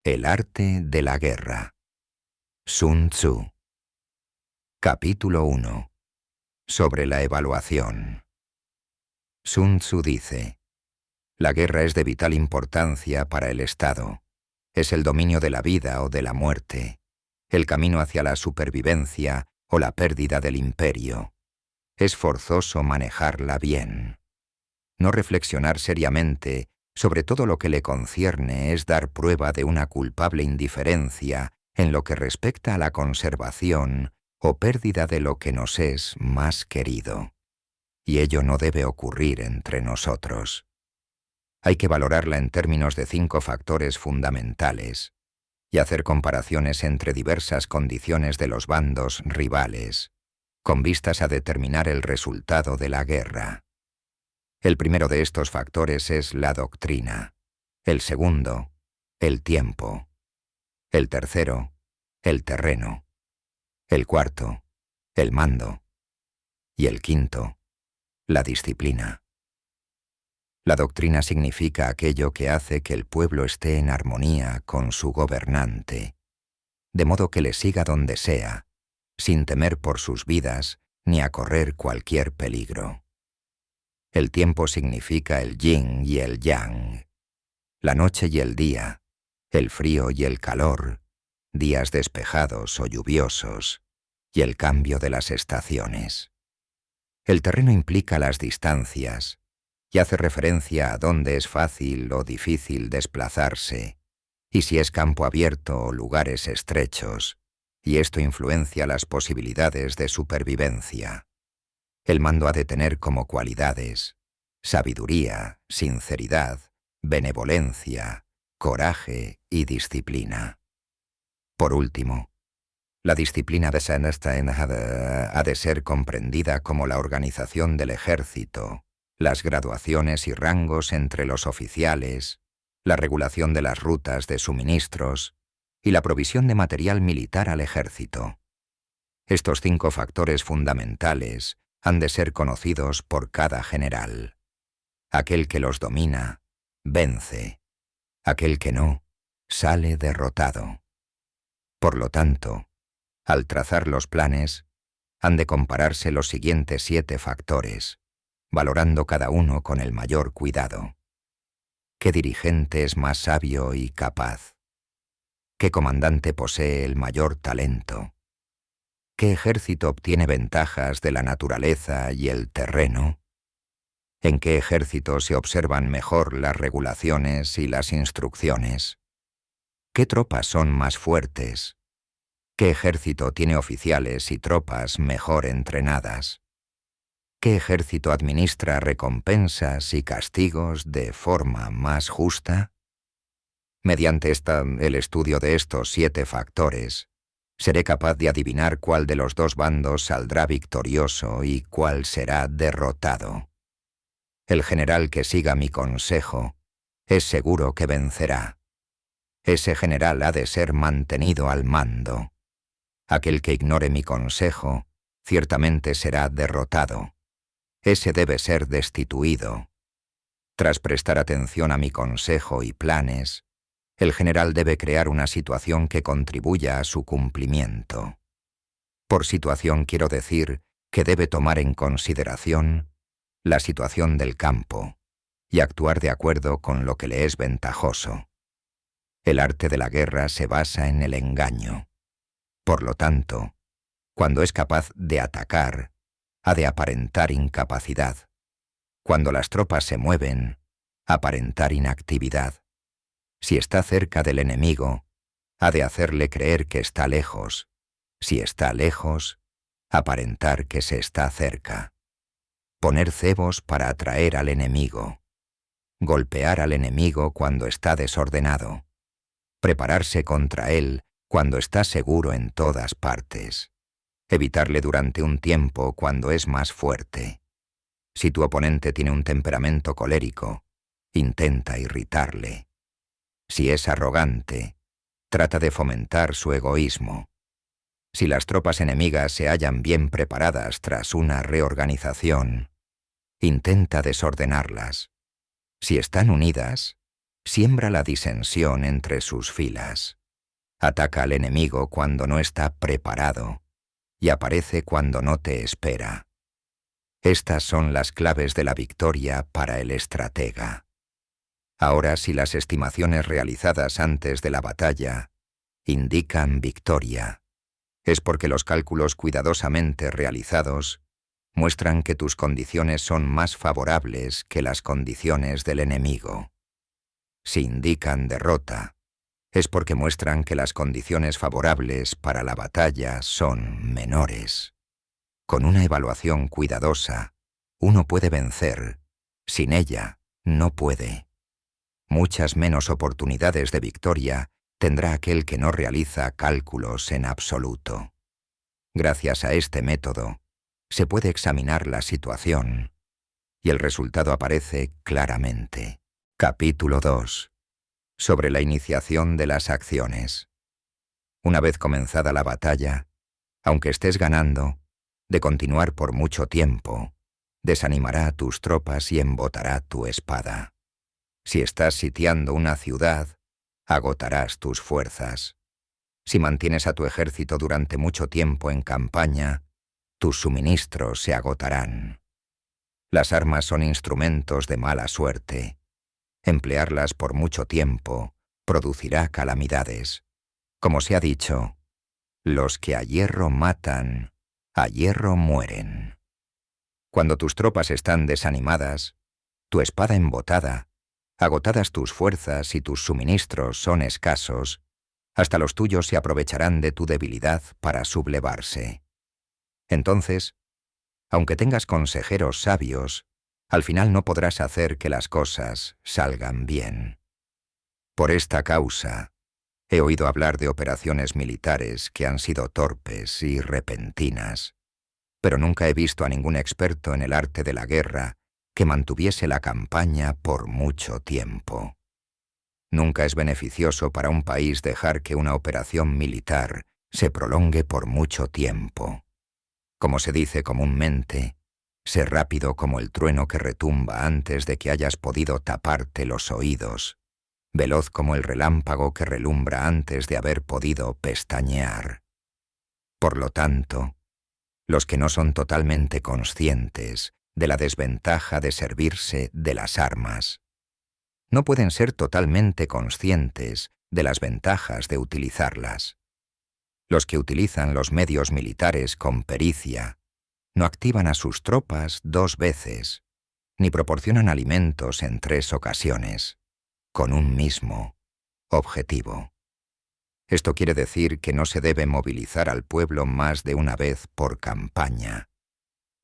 El arte de la guerra. Sun Tzu. Capítulo 1. Sobre la evaluación. Sun Tzu dice: la guerra es de vital importancia para el Estado. Es el dominio de la vida o de la muerte, el camino hacia la supervivencia o la pérdida del imperio. Es forzoso manejarla bien. No reflexionar seriamente sobre todo lo que le concierne es dar prueba de una culpable indiferencia en lo que respecta a la conservación o pérdida de lo que nos es más querido. Y ello no debe ocurrir entre nosotros. Hay que valorarla en términos de 5 factores fundamentales y hacer comparaciones entre diversas condiciones de los bandos rivales, con vistas a determinar el resultado de la guerra. El primero de estos factores es la doctrina, el segundo, el tiempo, el tercero, el terreno, el cuarto, el mando, y el quinto, la disciplina. La doctrina significa aquello que hace que el pueblo esté en armonía con su gobernante, de modo que le siga donde sea, sin temer por sus vidas ni a correr cualquier peligro. El tiempo significa el yin y el yang, la noche y el día, el frío y el calor, días despejados o lluviosos, y el cambio de las estaciones. El terreno implica las distancias y hace referencia a dónde es fácil o difícil desplazarse, y si es campo abierto o lugares estrechos, y esto influencia las posibilidades de supervivencia. El mando ha de tener como cualidades sabiduría, sinceridad, benevolencia, coraje y disciplina. Por último, la disciplina ha de ser comprendida como la organización del ejército, las graduaciones y rangos entre los oficiales, la regulación de las rutas de suministros y la provisión de material militar al ejército. Estos 5 factores fundamentales han de ser conocidos por cada general. Aquel que los domina, vence. Aquel que no, sale derrotado. Por lo tanto, al trazar los planes, han de compararse los siguientes 7 factores, valorando cada uno con el mayor cuidado. ¿Qué dirigente es más sabio y capaz? ¿Qué comandante posee el mayor talento? ¿Qué ejército obtiene ventajas de la naturaleza y el terreno? ¿En qué ejército se observan mejor las regulaciones y las instrucciones? ¿Qué tropas son más fuertes? ¿Qué ejército tiene oficiales y tropas mejor entrenadas? ¿Qué ejército administra recompensas y castigos de forma más justa? Mediante el estudio de estos 7 factores, seré capaz de adivinar cuál de los 2 bandos saldrá victorioso y cuál será derrotado. El general que siga mi consejo es seguro que vencerá. Ese general ha de ser mantenido al mando. Aquel que ignore mi consejo ciertamente será derrotado. Ese debe ser destituido. Tras prestar atención a mi consejo y planes, el general debe crear una situación que contribuya a su cumplimiento. Por situación quiero decir que debe tomar en consideración la situación del campo y actuar de acuerdo con lo que le es ventajoso. El arte de la guerra se basa en el engaño. Por lo tanto, cuando es capaz de atacar, ha de aparentar incapacidad. Cuando las tropas se mueven, aparentar inactividad. Si está cerca del enemigo, ha de hacerle creer que está lejos. Si está lejos, aparentar que se está cerca. Poner cebos para atraer al enemigo. Golpear al enemigo cuando está desordenado. Prepararse contra él cuando está seguro en todas partes. Evitarle durante un tiempo cuando es más fuerte. Si tu oponente tiene un temperamento colérico, intenta irritarle. Si es arrogante, trata de fomentar su egoísmo. Si las tropas enemigas se hallan bien preparadas tras una reorganización, intenta desordenarlas. Si están unidas, Siembra la disensión entre sus filas. Ataca al enemigo cuando no está preparado y aparece cuando no te espera. Estas son las claves de la victoria para el estratega. Ahora, si las estimaciones realizadas antes de la batalla indican victoria, es porque los cálculos cuidadosamente realizados muestran que tus condiciones son más favorables que las condiciones del enemigo. Si indican derrota, es porque muestran que las condiciones favorables para la batalla son menores. Con una evaluación cuidadosa, uno puede vencer. Sin ella, no puede. Muchas menos oportunidades de victoria tendrá aquel que no realiza cálculos en absoluto. Gracias a este método, se puede examinar la situación y el resultado aparece claramente. Capítulo 2. Sobre la iniciación de las acciones. Una vez comenzada la batalla, aunque estés ganando, de continuar por mucho tiempo, desanimará a tus tropas y embotará tu espada. Si estás sitiando una ciudad, agotarás tus fuerzas. Si mantienes a tu ejército durante mucho tiempo en campaña, tus suministros se agotarán. Las armas son instrumentos de mala suerte. Emplearlas por mucho tiempo producirá calamidades. Como se ha dicho, los que a hierro matan, a hierro mueren. Cuando tus tropas están desanimadas, tu espada embotada, agotadas tus fuerzas y tus suministros son escasos, hasta los tuyos se aprovecharán de tu debilidad para sublevarse. Entonces, aunque tengas consejeros sabios, al final no podrás hacer que las cosas salgan bien. Por esta causa, he oído hablar de operaciones militares que han sido torpes y repentinas, pero nunca he visto a ningún experto en el arte de la guerra que mantuviese la campaña por mucho tiempo. Nunca es beneficioso para un país dejar que una operación militar se prolongue por mucho tiempo. Como se dice comúnmente, sé rápido como el trueno que retumba antes de que hayas podido taparte los oídos, veloz como el relámpago que relumbra antes de haber podido pestañear. Por lo tanto, los que no son totalmente conscientes de la desventaja de servirse de las armas, no pueden ser totalmente conscientes de las ventajas de utilizarlas. Los que utilizan los medios militares con pericia no activan a sus tropas 2 veces, ni proporcionan alimentos en 3 ocasiones, con un mismo objetivo. Esto quiere decir que no se debe movilizar al pueblo más de una vez por campaña,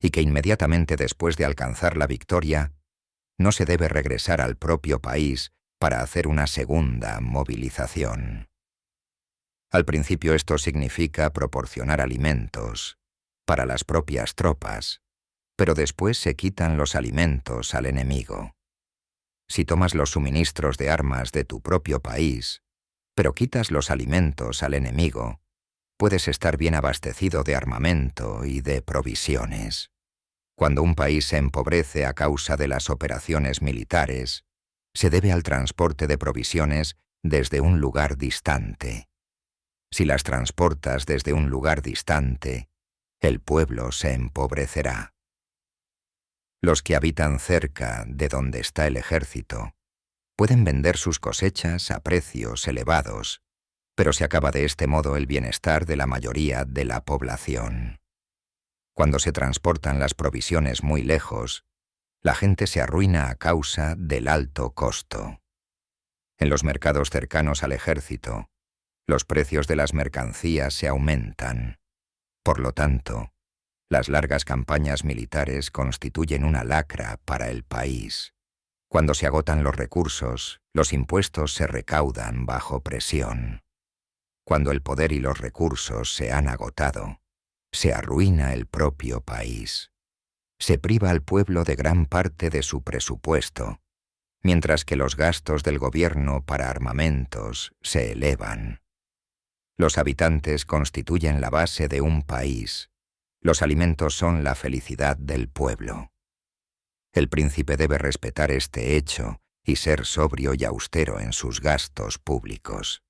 y que inmediatamente después de alcanzar la victoria, no se debe regresar al propio país para hacer una segunda movilización. Al principio esto significa proporcionar alimentos para las propias tropas, pero después se quitan los alimentos al enemigo. Si tomas los suministros de armas de tu propio país, pero quitas los alimentos al enemigo, puedes estar bien abastecido de armamento y de provisiones. Cuando un país se empobrece a causa de las operaciones militares, se debe al transporte de provisiones desde un lugar distante. Si las transportas desde un lugar distante, el pueblo se empobrecerá. Los que habitan cerca de donde está el ejército pueden vender sus cosechas a precios elevados, pero se acaba de este modo el bienestar de la mayoría de la población. Cuando se transportan las provisiones muy lejos, la gente se arruina a causa del alto costo. En los mercados cercanos al ejército, los precios de las mercancías se aumentan. Por lo tanto, las largas campañas militares constituyen una lacra para el país. Cuando se agotan los recursos, los impuestos se recaudan bajo presión. Cuando el poder y los recursos se han agotado, se arruina el propio país. Se priva al pueblo de gran parte de su presupuesto, mientras que los gastos del gobierno para armamentos se elevan. Los habitantes constituyen la base de un país. Los alimentos son la felicidad del pueblo. El príncipe debe respetar este hecho y ser sobrio y austero en sus gastos públicos.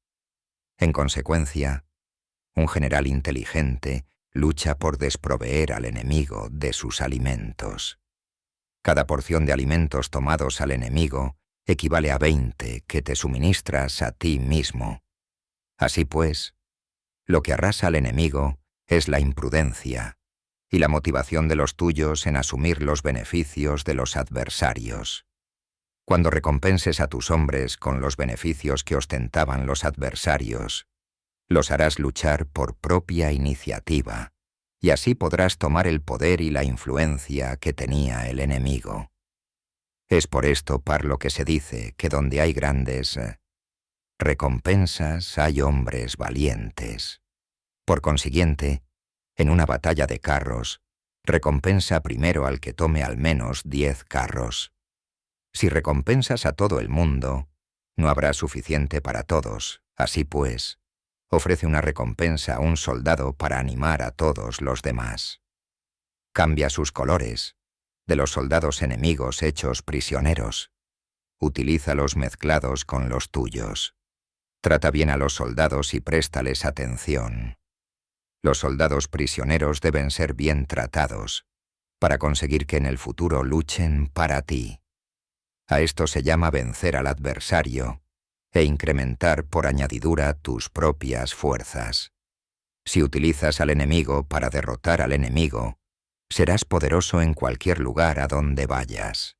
En consecuencia, un general inteligente lucha por desproveer al enemigo de sus alimentos. Cada porción de alimentos tomados al enemigo equivale a 20 que te suministras a ti mismo. Así pues, lo que arrasa al enemigo es la imprudencia y la motivación de los tuyos en asumir los beneficios de los adversarios. Cuando recompenses a tus hombres con los beneficios que ostentaban los adversarios, los harás luchar por propia iniciativa, y así podrás tomar el poder y la influencia que tenía el enemigo. Es por esto por lo que se dice que donde hay grandes recompensas hay hombres valientes. Por consiguiente, en una batalla de carros, recompensa primero al que tome al menos 10 carros. Si recompensas a todo el mundo, no habrá suficiente para todos. Así pues, ofrece una recompensa a un soldado para animar a todos los demás. Cambia sus colores, de los soldados enemigos hechos prisioneros. Utilízalos mezclados con los tuyos. Trata bien a los soldados y préstales atención. Los soldados prisioneros deben ser bien tratados, para conseguir que en el futuro luchen para ti. A esto se llama vencer al adversario e incrementar por añadidura tus propias fuerzas. Si utilizas al enemigo para derrotar al enemigo, serás poderoso en cualquier lugar a donde vayas.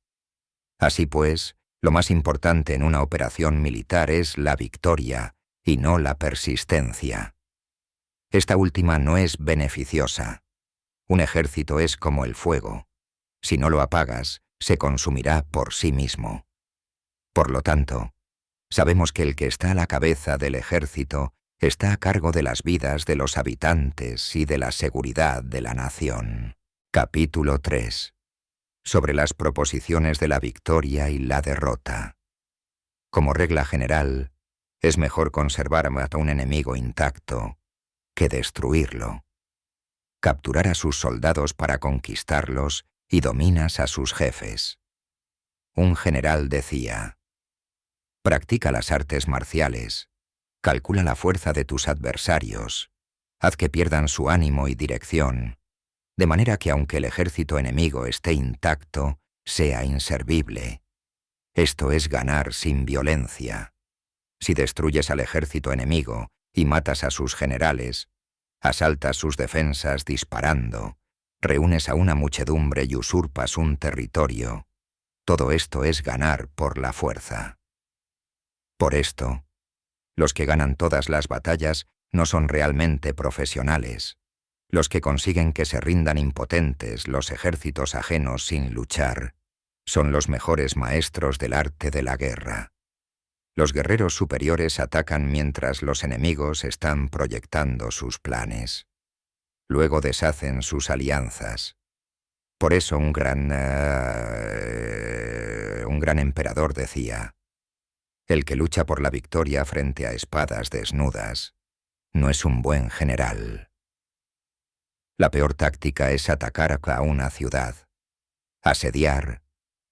Así pues, lo más importante en una operación militar es la victoria y no la persistencia. Esta última no es beneficiosa. Un ejército es como el fuego. Si no lo apagas, se consumirá por sí mismo. Por lo tanto, sabemos que el que está a la cabeza del ejército está a cargo de las vidas de los habitantes y de la seguridad de la nación. Capítulo 3. Sobre las proposiciones de la victoria y la derrota. Como regla general, es mejor conservar a un enemigo intacto que destruirlo. Capturar a sus soldados para conquistarlos y dominas a sus jefes. Un general decía: practica las artes marciales, calcula la fuerza de tus adversarios, haz que pierdan su ánimo y dirección, de manera que aunque el ejército enemigo esté intacto, sea inservible. Esto es ganar sin violencia. Si destruyes al ejército enemigo y matas a sus generales, asaltas sus defensas disparando, reúnes a una muchedumbre y usurpas un territorio, todo esto es ganar por la fuerza. Por esto, los que ganan todas las batallas no son realmente profesionales. Los que consiguen que se rindan impotentes los ejércitos ajenos sin luchar son los mejores maestros del arte de la guerra. Los guerreros superiores atacan mientras los enemigos están proyectando sus planes. Luego deshacen sus alianzas. Por eso un gran emperador decía: el que lucha por la victoria frente a espadas desnudas no es un buen general. La peor táctica es atacar a una ciudad. Asediar,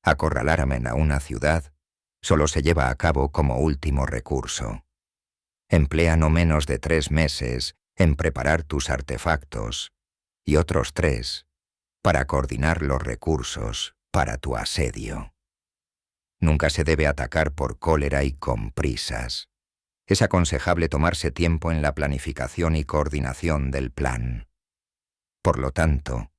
acorralar a una ciudad, solo se lleva a cabo como último recurso. Emplea no menos de 3 meses en preparar tus artefactos y otros 3 para coordinar los recursos para tu asedio. Nunca se debe atacar por cólera y con prisas. Es aconsejable tomarse tiempo en la planificación y coordinación del plan. Por lo tanto,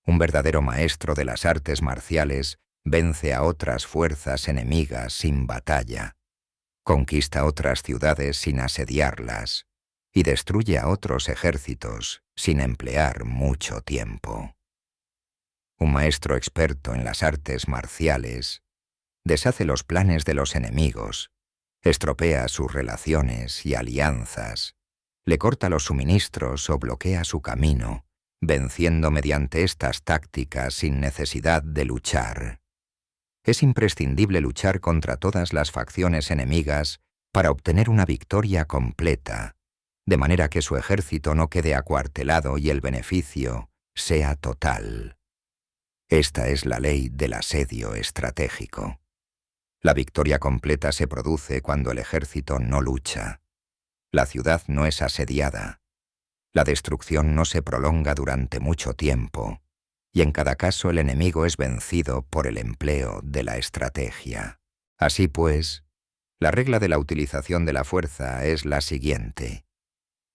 un verdadero maestro de las artes marciales vence a otras fuerzas enemigas sin batalla, conquista otras ciudades sin asediarlas y destruye a otros ejércitos sin emplear mucho tiempo. Un maestro experto en las artes marciales deshace los planes de los enemigos, estropea sus relaciones y alianzas, le corta los suministros o bloquea su camino, venciendo mediante estas tácticas sin necesidad de luchar. Es imprescindible luchar contra todas las facciones enemigas para obtener una victoria completa, de manera que su ejército no quede acuartelado y el beneficio sea total. Esta es la ley del asedio estratégico. La victoria completa se produce cuando el ejército no lucha. La ciudad no es asediada. La destrucción no se prolonga durante mucho tiempo, y en cada caso el enemigo es vencido por el empleo de la estrategia. Así pues, la regla de la utilización de la fuerza es la siguiente.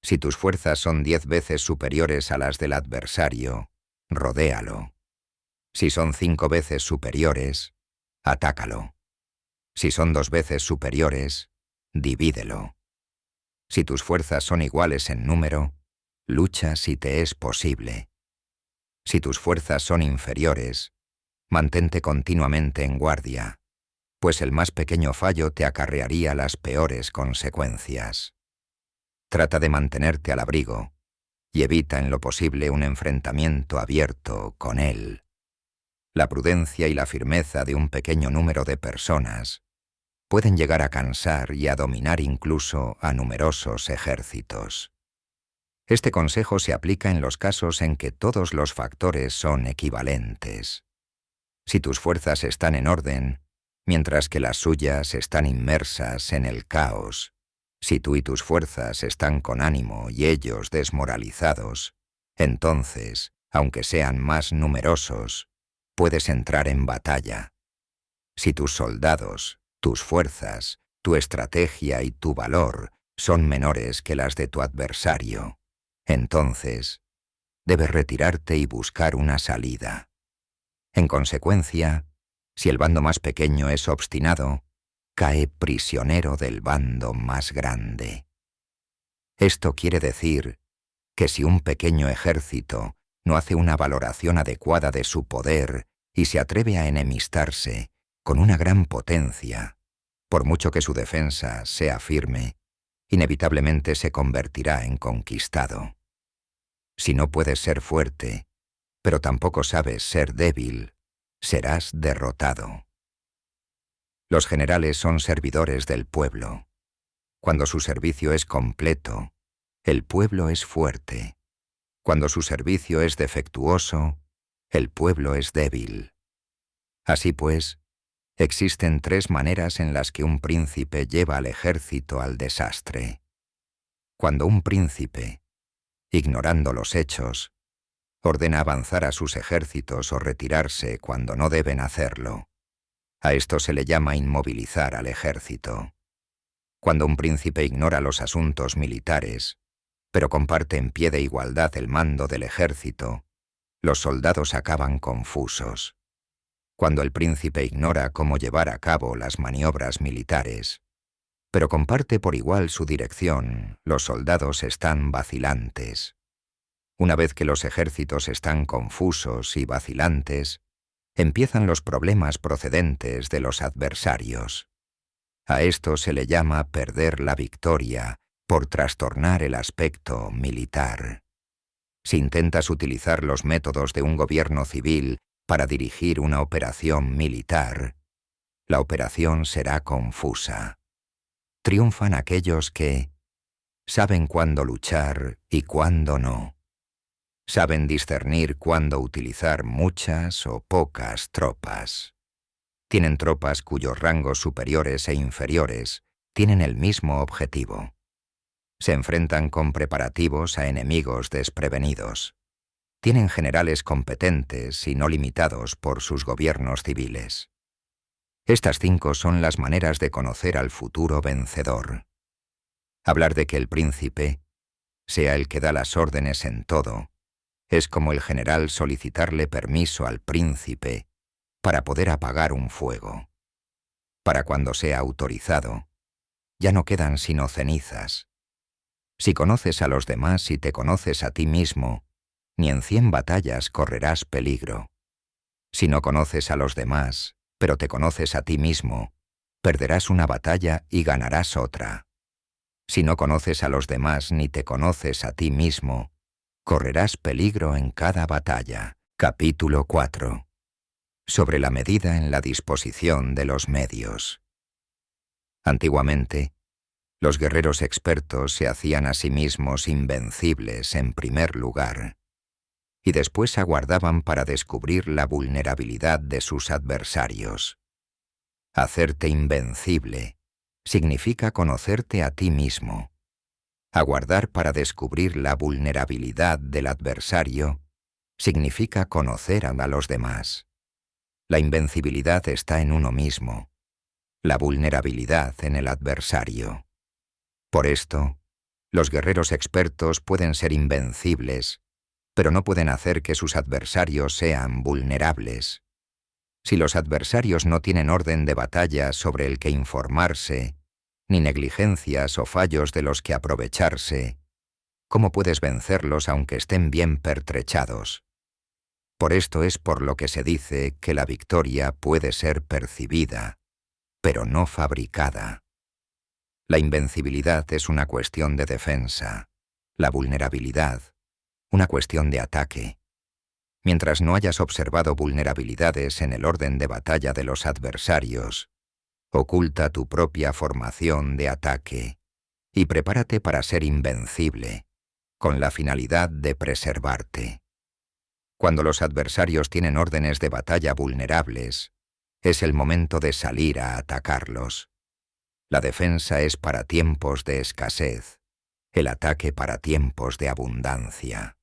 Si tus fuerzas son 10 veces superiores a las del adversario, rodéalo. Si son 5 veces superiores, atácalo. Si son 2 veces superiores, divídelo. Si tus fuerzas son iguales en número, lucha si te es posible. Si tus fuerzas son inferiores, mantente continuamente en guardia, pues el más pequeño fallo te acarrearía las peores consecuencias. Trata de mantenerte al abrigo y evita en lo posible un enfrentamiento abierto con él. La prudencia y la firmeza de un pequeño número de personas pueden llegar a cansar y a dominar incluso a numerosos ejércitos. Este consejo se aplica en los casos en que todos los factores son equivalentes. Si tus fuerzas están en orden, mientras que las suyas están inmersas en el caos, si tú y tus fuerzas están con ánimo y ellos desmoralizados, entonces, aunque sean más numerosos, puedes entrar en batalla. Si tus soldados, tus fuerzas, tu estrategia y tu valor son menores que las de tu adversario, entonces debes retirarte y buscar una salida. En consecuencia, si el bando más pequeño es obstinado, cae prisionero del bando más grande. Esto quiere decir que si un pequeño ejército no hace una valoración adecuada de su poder y se atreve a enemistarse con una gran potencia, por mucho que su defensa sea firme, inevitablemente se convertirá en conquistado. Si no puedes ser fuerte, pero tampoco sabes ser débil, serás derrotado. Los generales son servidores del pueblo. Cuando su servicio es completo, el pueblo es fuerte. Cuando su servicio es defectuoso, el pueblo es débil. Así pues, existen 3 maneras en las que un príncipe lleva al ejército al desastre. Cuando un príncipe, ignorando los hechos, ordena avanzar a sus ejércitos o retirarse cuando no deben hacerlo. A esto se le llama inmovilizar al ejército. Cuando un príncipe ignora los asuntos militares, pero comparte en pie de igualdad el mando del ejército, los soldados acaban confusos. Cuando el príncipe ignora cómo llevar a cabo las maniobras militares, pero comparte por igual su dirección, los soldados están vacilantes. Una vez que los ejércitos están confusos y vacilantes, empiezan los problemas procedentes de los adversarios. A esto se le llama perder la victoria por trastornar el aspecto militar. Si intentas utilizar los métodos de un gobierno civil para dirigir una operación militar, la operación será confusa. Triunfan aquellos que saben cuándo luchar y cuándo no. Saben discernir cuándo utilizar muchas o pocas tropas. Tienen tropas cuyos rangos superiores e inferiores tienen el mismo objetivo. Se enfrentan con preparativos a enemigos desprevenidos. Tienen generales competentes y no limitados por sus gobiernos civiles. Estas 5 son las maneras de conocer al futuro vencedor. Hablar de que el príncipe sea el que da las órdenes en todo, es como el general solicitarle permiso al príncipe para poder apagar un fuego. Para cuando sea autorizado, ya no quedan sino cenizas. Si conoces a los demás y te conoces a ti mismo, ni en 100 batallas correrás peligro. Si no conoces a los demás, pero te conoces a ti mismo, perderás una batalla y ganarás otra. Si no conoces a los demás ni te conoces a ti mismo, correrás peligro en cada batalla. Capítulo 4. Sobre la medida en la disposición de los medios. Antiguamente, los guerreros expertos se hacían a sí mismos invencibles en primer lugar, y después aguardaban para descubrir la vulnerabilidad de sus adversarios. Hacerte invencible significa conocerte a ti mismo. Aguardar para descubrir la vulnerabilidad del adversario significa conocer a los demás. La invencibilidad está en uno mismo, la vulnerabilidad en el adversario. Por esto, los guerreros expertos pueden ser invencibles, pero no pueden hacer que sus adversarios sean vulnerables. Si los adversarios no tienen orden de batalla sobre el que informarse, ni negligencias o fallos de los que aprovecharse, ¿cómo puedes vencerlos aunque estén bien pertrechados? Por esto es por lo que se dice que la victoria puede ser percibida, pero no fabricada. La invencibilidad es una cuestión de defensa, la vulnerabilidad, una cuestión de ataque. Mientras no hayas observado vulnerabilidades en el orden de batalla de los adversarios, oculta tu propia formación de ataque y prepárate para ser invencible, con la finalidad de preservarte. Cuando los adversarios tienen órdenes de batalla vulnerables, es el momento de salir a atacarlos. La defensa es para tiempos de escasez, el ataque para tiempos de abundancia.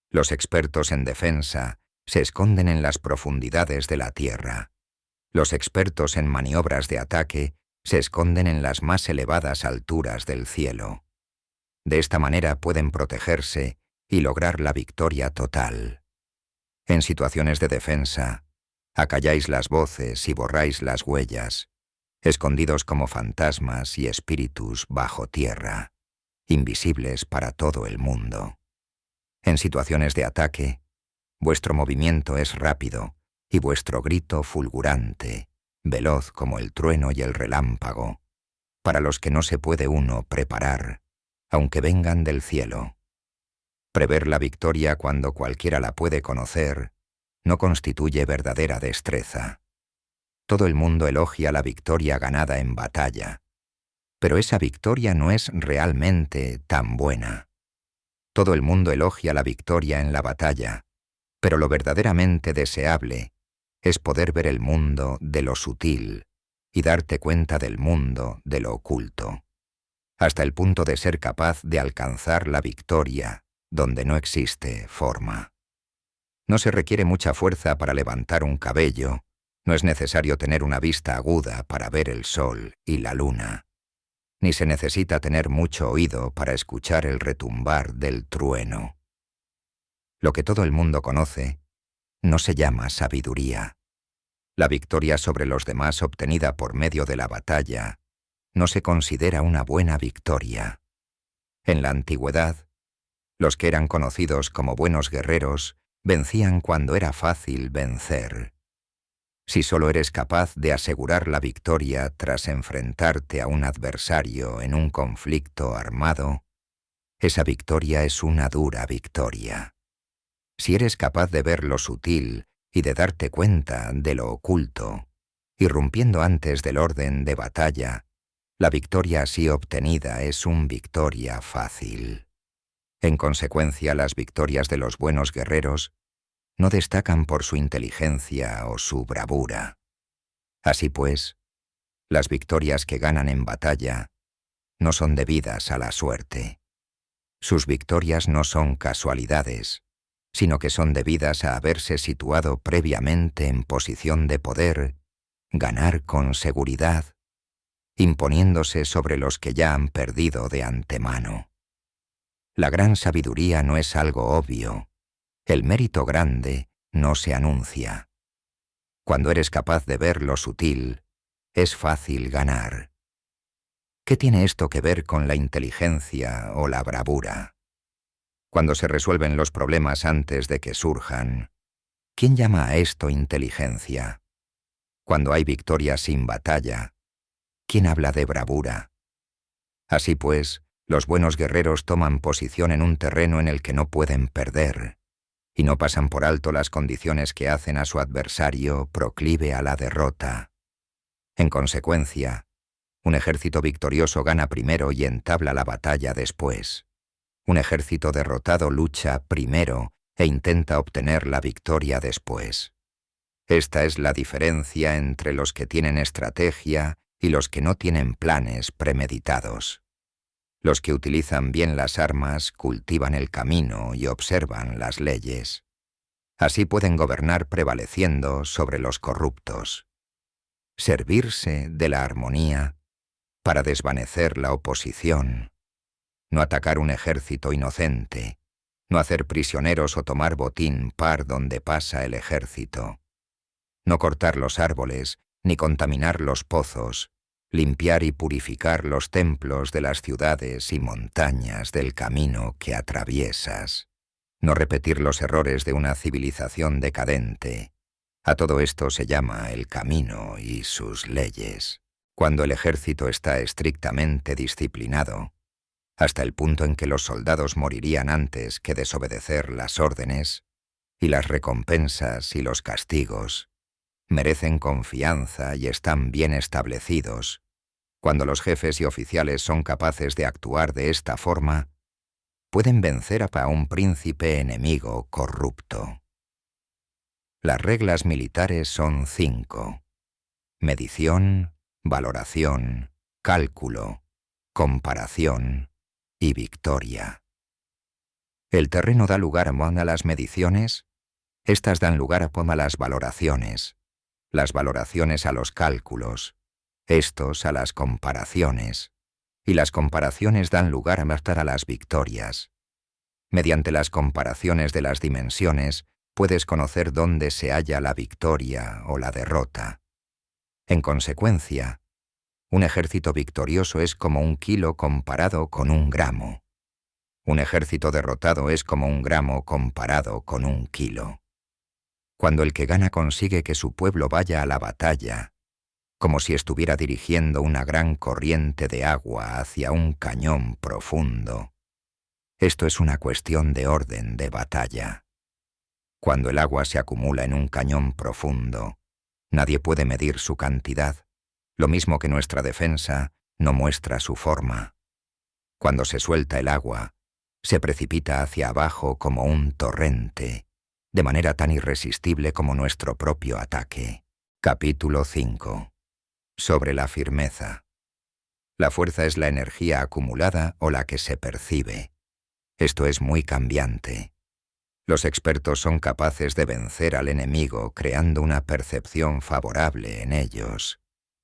Los expertos en defensa se esconden en las profundidades de la tierra. Los expertos en maniobras de ataque se esconden en las más elevadas alturas del cielo. De esta manera pueden protegerse y lograr la victoria total. En situaciones de defensa, acalláis las voces y borráis las huellas, escondidos como fantasmas y espíritus bajo tierra, invisibles para todo el mundo. En situaciones de ataque, vuestro movimiento es rápido y vuestro grito fulgurante, veloz como el trueno y el relámpago, para los que no se puede uno preparar, aunque vengan del cielo. Prever la victoria cuando cualquiera la puede conocer no constituye verdadera destreza. Todo el mundo elogia la victoria ganada en batalla, pero esa victoria no es realmente tan buena. Todo el mundo elogia la victoria en la batalla, pero lo verdaderamente deseable es poder ver el mundo de lo sutil y darte cuenta del mundo de lo oculto, hasta el punto de ser capaz de alcanzar la victoria donde no existe forma. No se requiere mucha fuerza para levantar un cabello, no es necesario tener una vista aguda para ver el sol y la luna, ni se necesita tener mucho oído para escuchar el retumbar del trueno. Lo que todo el mundo conoce no se llama sabiduría. La victoria sobre los demás obtenida por medio de la batalla no se considera una buena victoria. En la antigüedad, los que eran conocidos como buenos guerreros vencían cuando era fácil vencer. Si solo eres capaz de asegurar la victoria tras enfrentarte a un adversario en un conflicto armado, esa victoria es una dura victoria. Si eres capaz de ver lo sutil y de darte cuenta de lo oculto, irrumpiendo antes del orden de batalla, la victoria así obtenida es una victoria fácil. En consecuencia, las victorias de los buenos guerreros no destacan por su inteligencia o su bravura. Así pues, las victorias que ganan en batalla no son debidas a la suerte. Sus victorias no son casualidades, sino que son debidas a haberse situado previamente en posición de poder, ganar con seguridad, imponiéndose sobre los que ya han perdido de antemano. La gran sabiduría no es algo obvio. El mérito grande no se anuncia. Cuando eres capaz de ver lo sutil, es fácil ganar. ¿Qué tiene esto que ver con la inteligencia o la bravura? Cuando se resuelven los problemas antes de que surjan, ¿quién llama a esto inteligencia? Cuando hay victoria sin batalla, ¿quién habla de bravura? Así pues, los buenos guerreros toman posición en un terreno en el que no pueden perder, y no pasan por alto las condiciones que hacen a su adversario proclive a la derrota. En consecuencia, un ejército victorioso gana primero y entabla la batalla después. Un ejército derrotado lucha primero e intenta obtener la victoria después. Esta es la diferencia entre los que tienen estrategia y los que no tienen planes premeditados. Los que utilizan bien las armas cultivan el camino y observan las leyes. Así pueden gobernar prevaleciendo sobre los corruptos. Servirse de la armonía para desvanecer la oposición. No atacar un ejército inocente. No hacer prisioneros o tomar botín par donde pasa el ejército. No cortar los árboles, ni contaminar los pozos. Limpiar y purificar los templos de las ciudades y montañas del camino que atraviesas. No repetir los errores de una civilización decadente. A todo esto se llama el camino y sus leyes. Cuando el ejército está estrictamente disciplinado, hasta el punto en que los soldados morirían antes que desobedecer las órdenes, y las recompensas y los castigos merecen confianza y están bien establecidos, cuando los jefes y oficiales son capaces de actuar de esta forma, pueden vencer a un príncipe enemigo corrupto. Las reglas militares son 5: medición, valoración, cálculo, comparación y victoria. El terreno da lugar a las mediciones, estas dan lugar a las valoraciones a los cálculos, estos a las comparaciones, y las comparaciones dan lugar a las victorias. Mediante las comparaciones de las dimensiones puedes conocer dónde se halla la victoria o la derrota. En consecuencia, un ejército victorioso es como 1 kilo comparado con 1 gramo. Un ejército derrotado es como 1 gramo comparado con 1 kilo. Cuando el que gana consigue que su pueblo vaya a la batalla, como si estuviera dirigiendo una gran corriente de agua hacia un cañón profundo, esto es una cuestión de orden de batalla. Cuando el agua se acumula en un cañón profundo, nadie puede medir su cantidad, lo mismo que nuestra defensa no muestra su forma. Cuando se suelta el agua, se precipita hacia abajo como un torrente, de manera tan irresistible como nuestro propio ataque. Capítulo 5. Sobre la firmeza. La fuerza es la energía acumulada o la que se percibe. Esto es muy cambiante. Los expertos son capaces de vencer al enemigo creando una percepción favorable en ellos,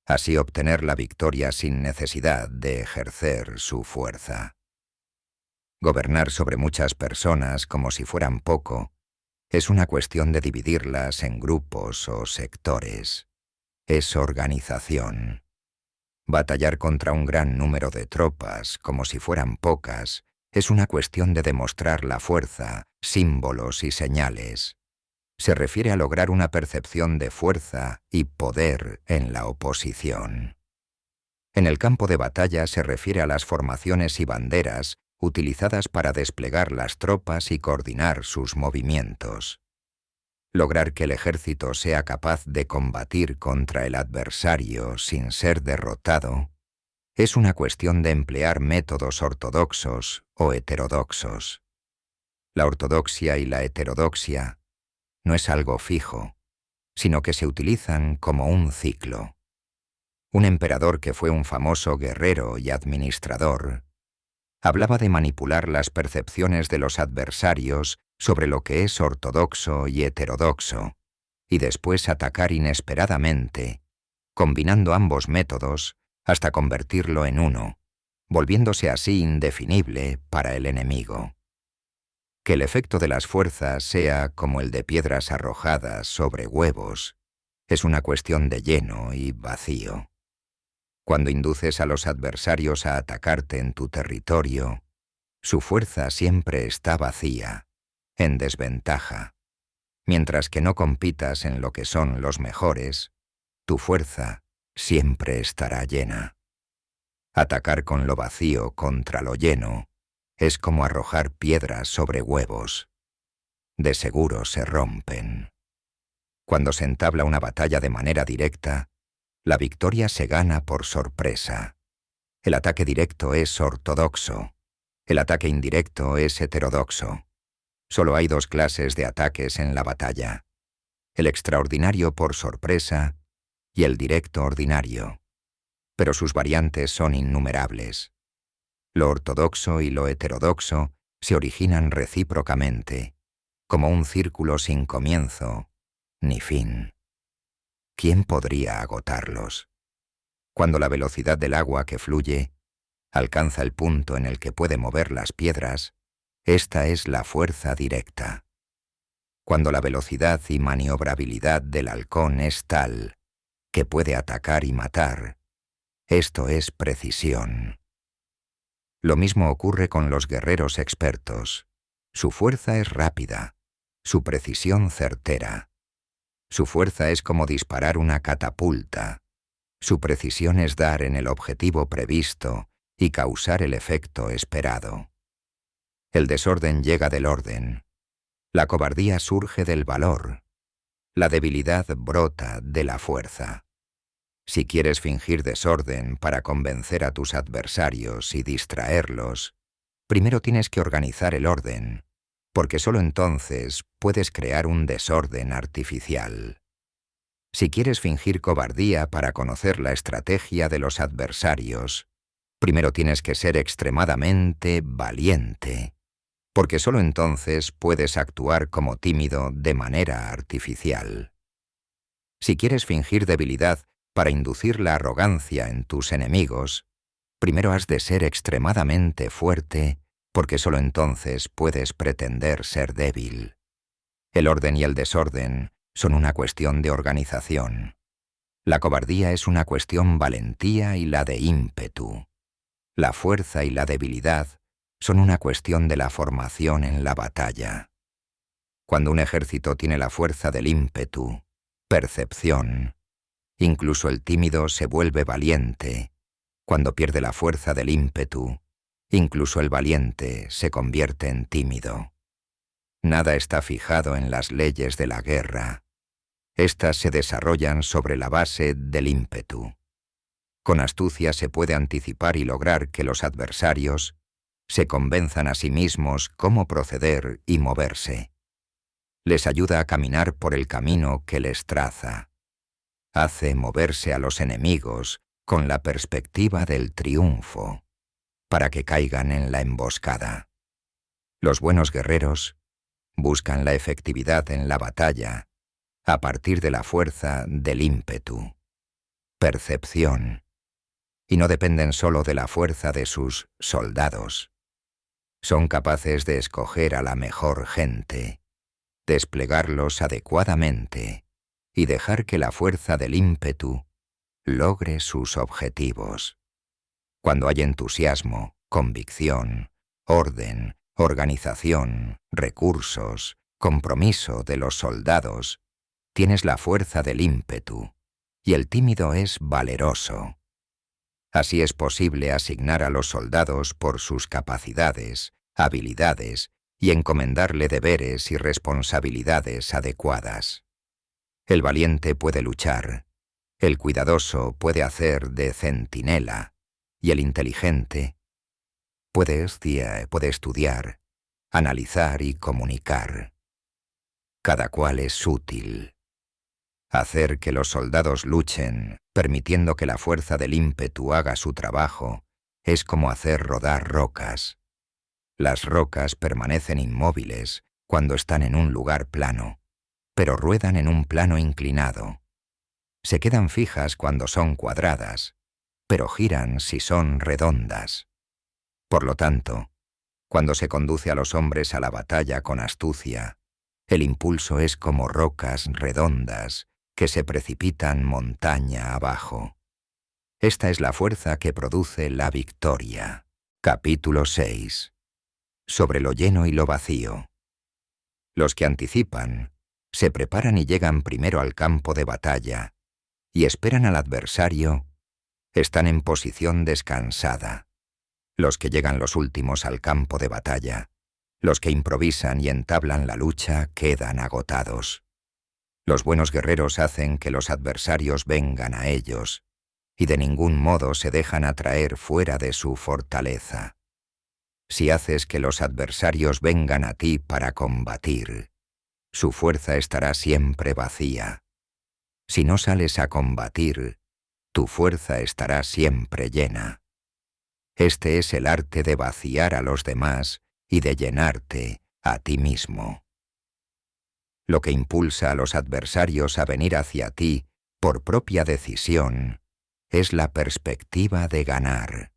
así obtener la victoria sin necesidad de ejercer su fuerza. Gobernar sobre muchas personas como si fueran poco es una cuestión de dividirlas en grupos o sectores. Es organización. Batallar contra un gran número de tropas como si fueran pocas es una cuestión de demostrar la fuerza, símbolos y señales. Se refiere a lograr una percepción de fuerza y poder en la oposición. En el campo de batalla se refiere a las formaciones y banderas utilizadas para desplegar las tropas y coordinar sus movimientos. Lograr que el ejército sea capaz de combatir contra el adversario sin ser derrotado es una cuestión de emplear métodos ortodoxos o heterodoxos. La ortodoxia y la heterodoxia no es algo fijo, sino que se utilizan como un ciclo. Un emperador que fue un famoso guerrero y administrador hablaba de manipular las percepciones de los adversarios sobre lo que es ortodoxo y heterodoxo, y después atacar inesperadamente, combinando ambos métodos hasta convertirlo en uno, volviéndose así indefinible para el enemigo. Que el efecto de las fuerzas sea como el de piedras arrojadas sobre huevos es una cuestión de lleno y vacío. Cuando induces a los adversarios a atacarte en tu territorio, su fuerza siempre está vacía, en desventaja. Mientras que no compitas en lo que son los mejores, tu fuerza siempre estará llena. Atacar con lo vacío contra lo lleno es como arrojar piedras sobre huevos. De seguro se rompen. Cuando se entabla una batalla de manera directa, la victoria se gana por sorpresa. El ataque directo es ortodoxo. El ataque indirecto es heterodoxo. Solo hay 2 clases de ataques en la batalla. el extraordinario por sorpresa y el directo ordinario, pero sus variantes son innumerables. Lo ortodoxo y lo heterodoxo se originan recíprocamente, como un círculo sin comienzo ni fin. ¿Quién podría agotarlos? Cuando la velocidad del agua que fluye alcanza el punto en el que puede mover las piedras, esta es la fuerza directa. Cuando la velocidad y maniobrabilidad del halcón es tal que puede atacar y matar, esto es precisión. Lo mismo ocurre con los guerreros expertos. Su fuerza es rápida, su precisión certera. Su fuerza es como disparar una catapulta. Su precisión es dar en el objetivo previsto y causar el efecto esperado. El desorden llega del orden. La cobardía surge del valor. La debilidad brota de la fuerza. Si quieres fingir desorden para convencer a tus adversarios y distraerlos, primero tienes que organizar el orden, porque solo entonces puedes crear un desorden artificial. Si quieres fingir cobardía para conocer la estrategia de los adversarios, primero tienes que ser extremadamente valiente, porque solo entonces puedes actuar como tímido de manera artificial. Si quieres fingir debilidad para inducir la arrogancia en tus enemigos, primero has de ser extremadamente fuerte, porque solo entonces puedes pretender ser débil. El orden y el desorden son una cuestión de organización. La cobardía es una cuestión valentía y la de ímpetu. La fuerza y la debilidad son una cuestión de la formación en la batalla. Cuando un ejército tiene la fuerza del ímpetu, percepción, incluso el tímido se vuelve valiente. Cuando pierde la fuerza del ímpetu, incluso el valiente se convierte en tímido. Nada está fijado en las leyes de la guerra. Estas se desarrollan sobre la base del ímpetu. Con astucia se puede anticipar y lograr que los adversarios se convenzan a sí mismos cómo proceder y moverse. Les ayuda a caminar por el camino que les traza. Hace moverse a los enemigos con la perspectiva del triunfo, para que caigan en la emboscada. Los buenos guerreros buscan la efectividad en la batalla a partir de la fuerza del ímpetu, percepción, y no dependen solo de la fuerza de sus soldados. Son capaces de escoger a la mejor gente, desplegarlos adecuadamente y dejar que la fuerza del ímpetu logre sus objetivos. Cuando hay entusiasmo, convicción, orden, organización, recursos, compromiso de los soldados, tienes la fuerza del ímpetu, y el tímido es valeroso. Así es posible asignar a los soldados por sus capacidades, habilidades y encomendarle deberes y responsabilidades adecuadas. El valiente puede luchar, el cuidadoso puede hacer de centinela y el inteligente puede estudiar, analizar y comunicar. Cada cual es útil. Hacer que los soldados luchen, permitiendo que la fuerza del ímpetu haga su trabajo, es como hacer rodar rocas. Las rocas permanecen inmóviles cuando están en un lugar plano, pero ruedan en un plano inclinado. Se quedan fijas cuando son cuadradas, pero giran si son redondas. Por lo tanto, cuando se conduce a los hombres a la batalla con astucia, el impulso es como rocas redondas que se precipitan montaña abajo. Esta es la fuerza que produce la victoria. Capítulo 6. Sobre lo lleno y lo vacío. Los que anticipan se preparan y llegan primero al campo de batalla y esperan al adversario, están en posición descansada. Los que llegan los últimos al campo de batalla, los que improvisan y entablan la lucha, quedan agotados. Los buenos guerreros hacen que los adversarios vengan a ellos, y de ningún modo se dejan atraer fuera de su fortaleza. Si haces que los adversarios vengan a ti para combatir, su fuerza estará siempre vacía. Si no sales a combatir, tu fuerza estará siempre llena. Este es el arte de vaciar a los demás y de llenarte a ti mismo. Lo que impulsa a los adversarios a venir hacia ti por propia decisión es la perspectiva de ganar.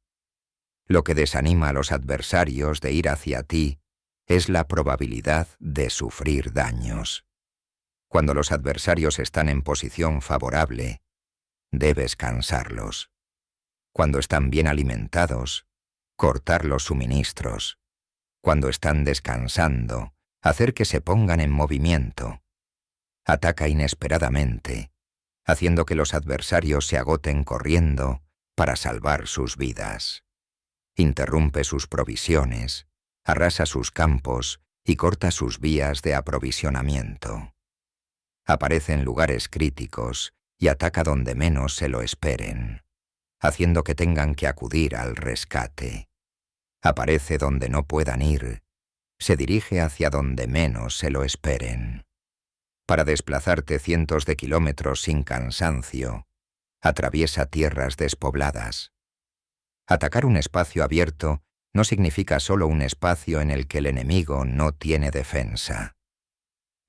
Lo que desanima a los adversarios de ir hacia ti es la probabilidad de sufrir daños. Cuando los adversarios están en posición favorable, debes cansarlos. Cuando están bien alimentados, cortar los suministros. Cuando están descansando, hacer que se pongan en movimiento. Ataca inesperadamente, haciendo que los adversarios se agoten corriendo para salvar sus vidas. Interrumpe sus provisiones, arrasa sus campos y corta sus vías de aprovisionamiento. Aparece en lugares críticos y ataca donde menos se lo esperen, haciendo que tengan que acudir al rescate. Aparece donde no puedan ir, se dirige hacia donde menos se lo esperen. Para desplazarte cientos de kilómetros sin cansancio, atraviesa tierras despobladas. Atacar un espacio abierto no significa solo un espacio en el que el enemigo no tiene defensa.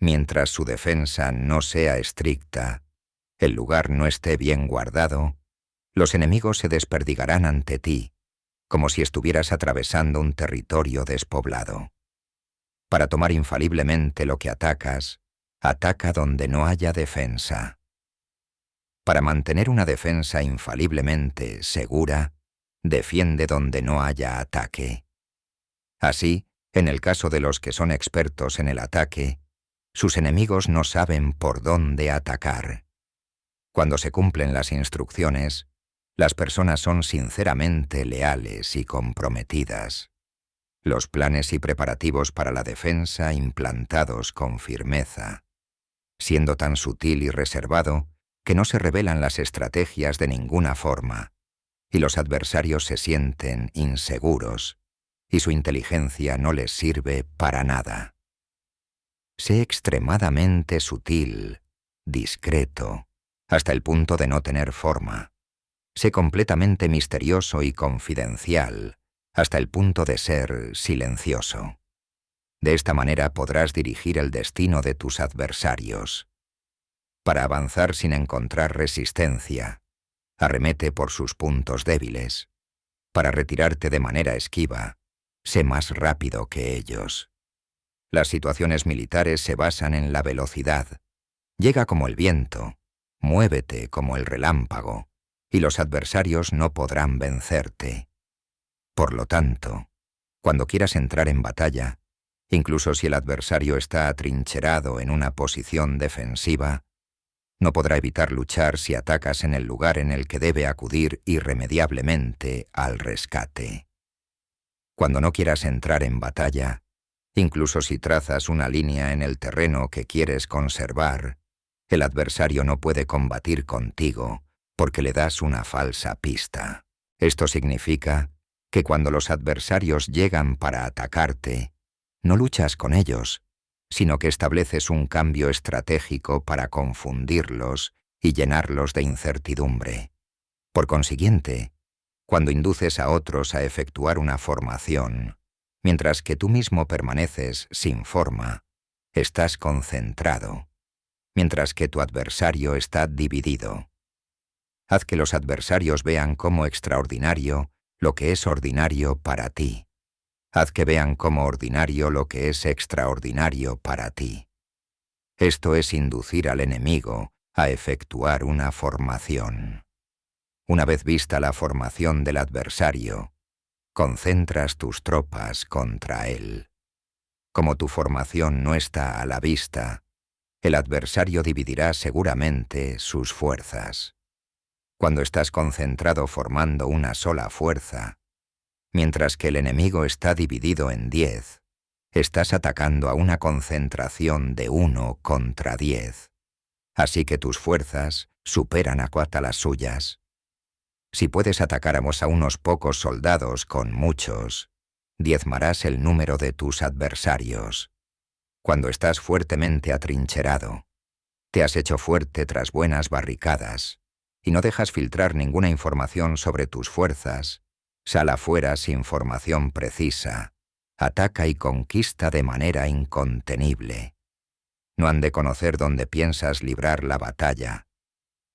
Mientras su defensa no sea estricta, el lugar no esté bien guardado, los enemigos se desperdigarán ante ti, como si estuvieras atravesando un territorio despoblado. Para tomar infaliblemente lo que atacas, ataca donde no haya defensa. Para mantener una defensa infaliblemente segura, defiende donde no haya ataque. Así, en el caso de los que son expertos en el ataque, sus enemigos no saben por dónde atacar. Cuando se cumplen las instrucciones, las personas son sinceramente leales y comprometidas. Los planes y preparativos para la defensa implantados con firmeza, siendo tan sutil y reservado que no se revelan las estrategias de ninguna forma, y los adversarios se sienten inseguros, y su inteligencia no les sirve para nada. Sé extremadamente sutil, discreto, hasta el punto de no tener forma. Sé completamente misterioso y confidencial, hasta el punto de ser silencioso. De esta manera podrás dirigir el destino de tus adversarios. Para avanzar sin encontrar resistencia, arremete por sus puntos débiles. Para retirarte de manera esquiva, sé más rápido que ellos. Las situaciones militares se basan en la velocidad. Llega como el viento, muévete como el relámpago, y los adversarios no podrán vencerte. Por lo tanto, cuando quieras entrar en batalla, incluso si el adversario está atrincherado en una posición defensiva, no podrá evitar luchar si atacas en el lugar en el que debe acudir irremediablemente al rescate. Cuando no quieras entrar en batalla, incluso si trazas una línea en el terreno que quieres conservar, el adversario no puede combatir contigo porque le das una falsa pista. Esto significa que cuando los adversarios llegan para atacarte, no luchas con ellos, sino que estableces un cambio estratégico para confundirlos y llenarlos de incertidumbre. Por consiguiente, cuando induces a otros a efectuar una formación, mientras que tú mismo permaneces sin forma, estás concentrado, mientras que tu adversario está dividido. Haz que los adversarios vean como extraordinario lo que es ordinario para ti. Haz que vean como ordinario lo que es extraordinario para ti. Esto es inducir al enemigo a efectuar una formación. Una vez vista la formación del adversario, concentras tus tropas contra él. Como tu formación no está a la vista, el adversario dividirá seguramente sus fuerzas. Cuando estás concentrado formando una sola fuerza, mientras que el enemigo está dividido en 10, estás atacando a una concentración de 1 contra 10. Así que tus fuerzas superan a cuata las suyas. Si puedes atacar a unos pocos soldados con muchos, diezmarás el número de tus adversarios. Cuando estás fuertemente atrincherado, te has hecho fuerte tras buenas barricadas y no dejas filtrar ninguna información sobre tus fuerzas, sal afuera sin formación precisa, ataca y conquista de manera incontenible. No han de conocer dónde piensas librar la batalla,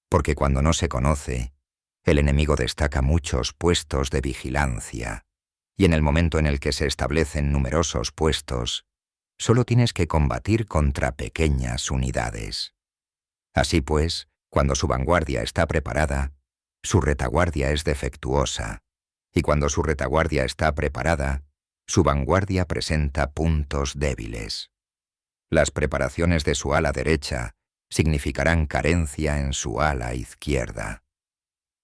porque cuando no se conoce, el enemigo destaca muchos puestos de vigilancia, y en el momento en el que se establecen numerosos puestos, solo tienes que combatir contra pequeñas unidades. Así pues, cuando su vanguardia está preparada, su retaguardia es defectuosa, y cuando su retaguardia está preparada, su vanguardia presenta puntos débiles. Las preparaciones de su ala derecha significarán carencia en su ala izquierda.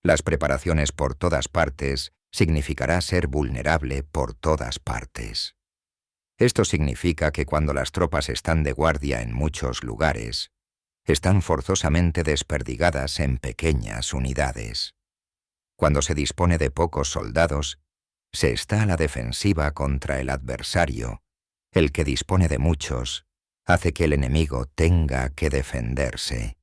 Las preparaciones por todas partes significará ser vulnerable por todas partes. Esto significa que cuando las tropas están de guardia en muchos lugares, están forzosamente desperdigadas en pequeñas unidades. Cuando se dispone de pocos soldados, se está a la defensiva contra el adversario. El que dispone de muchos hace que el enemigo tenga que defenderse.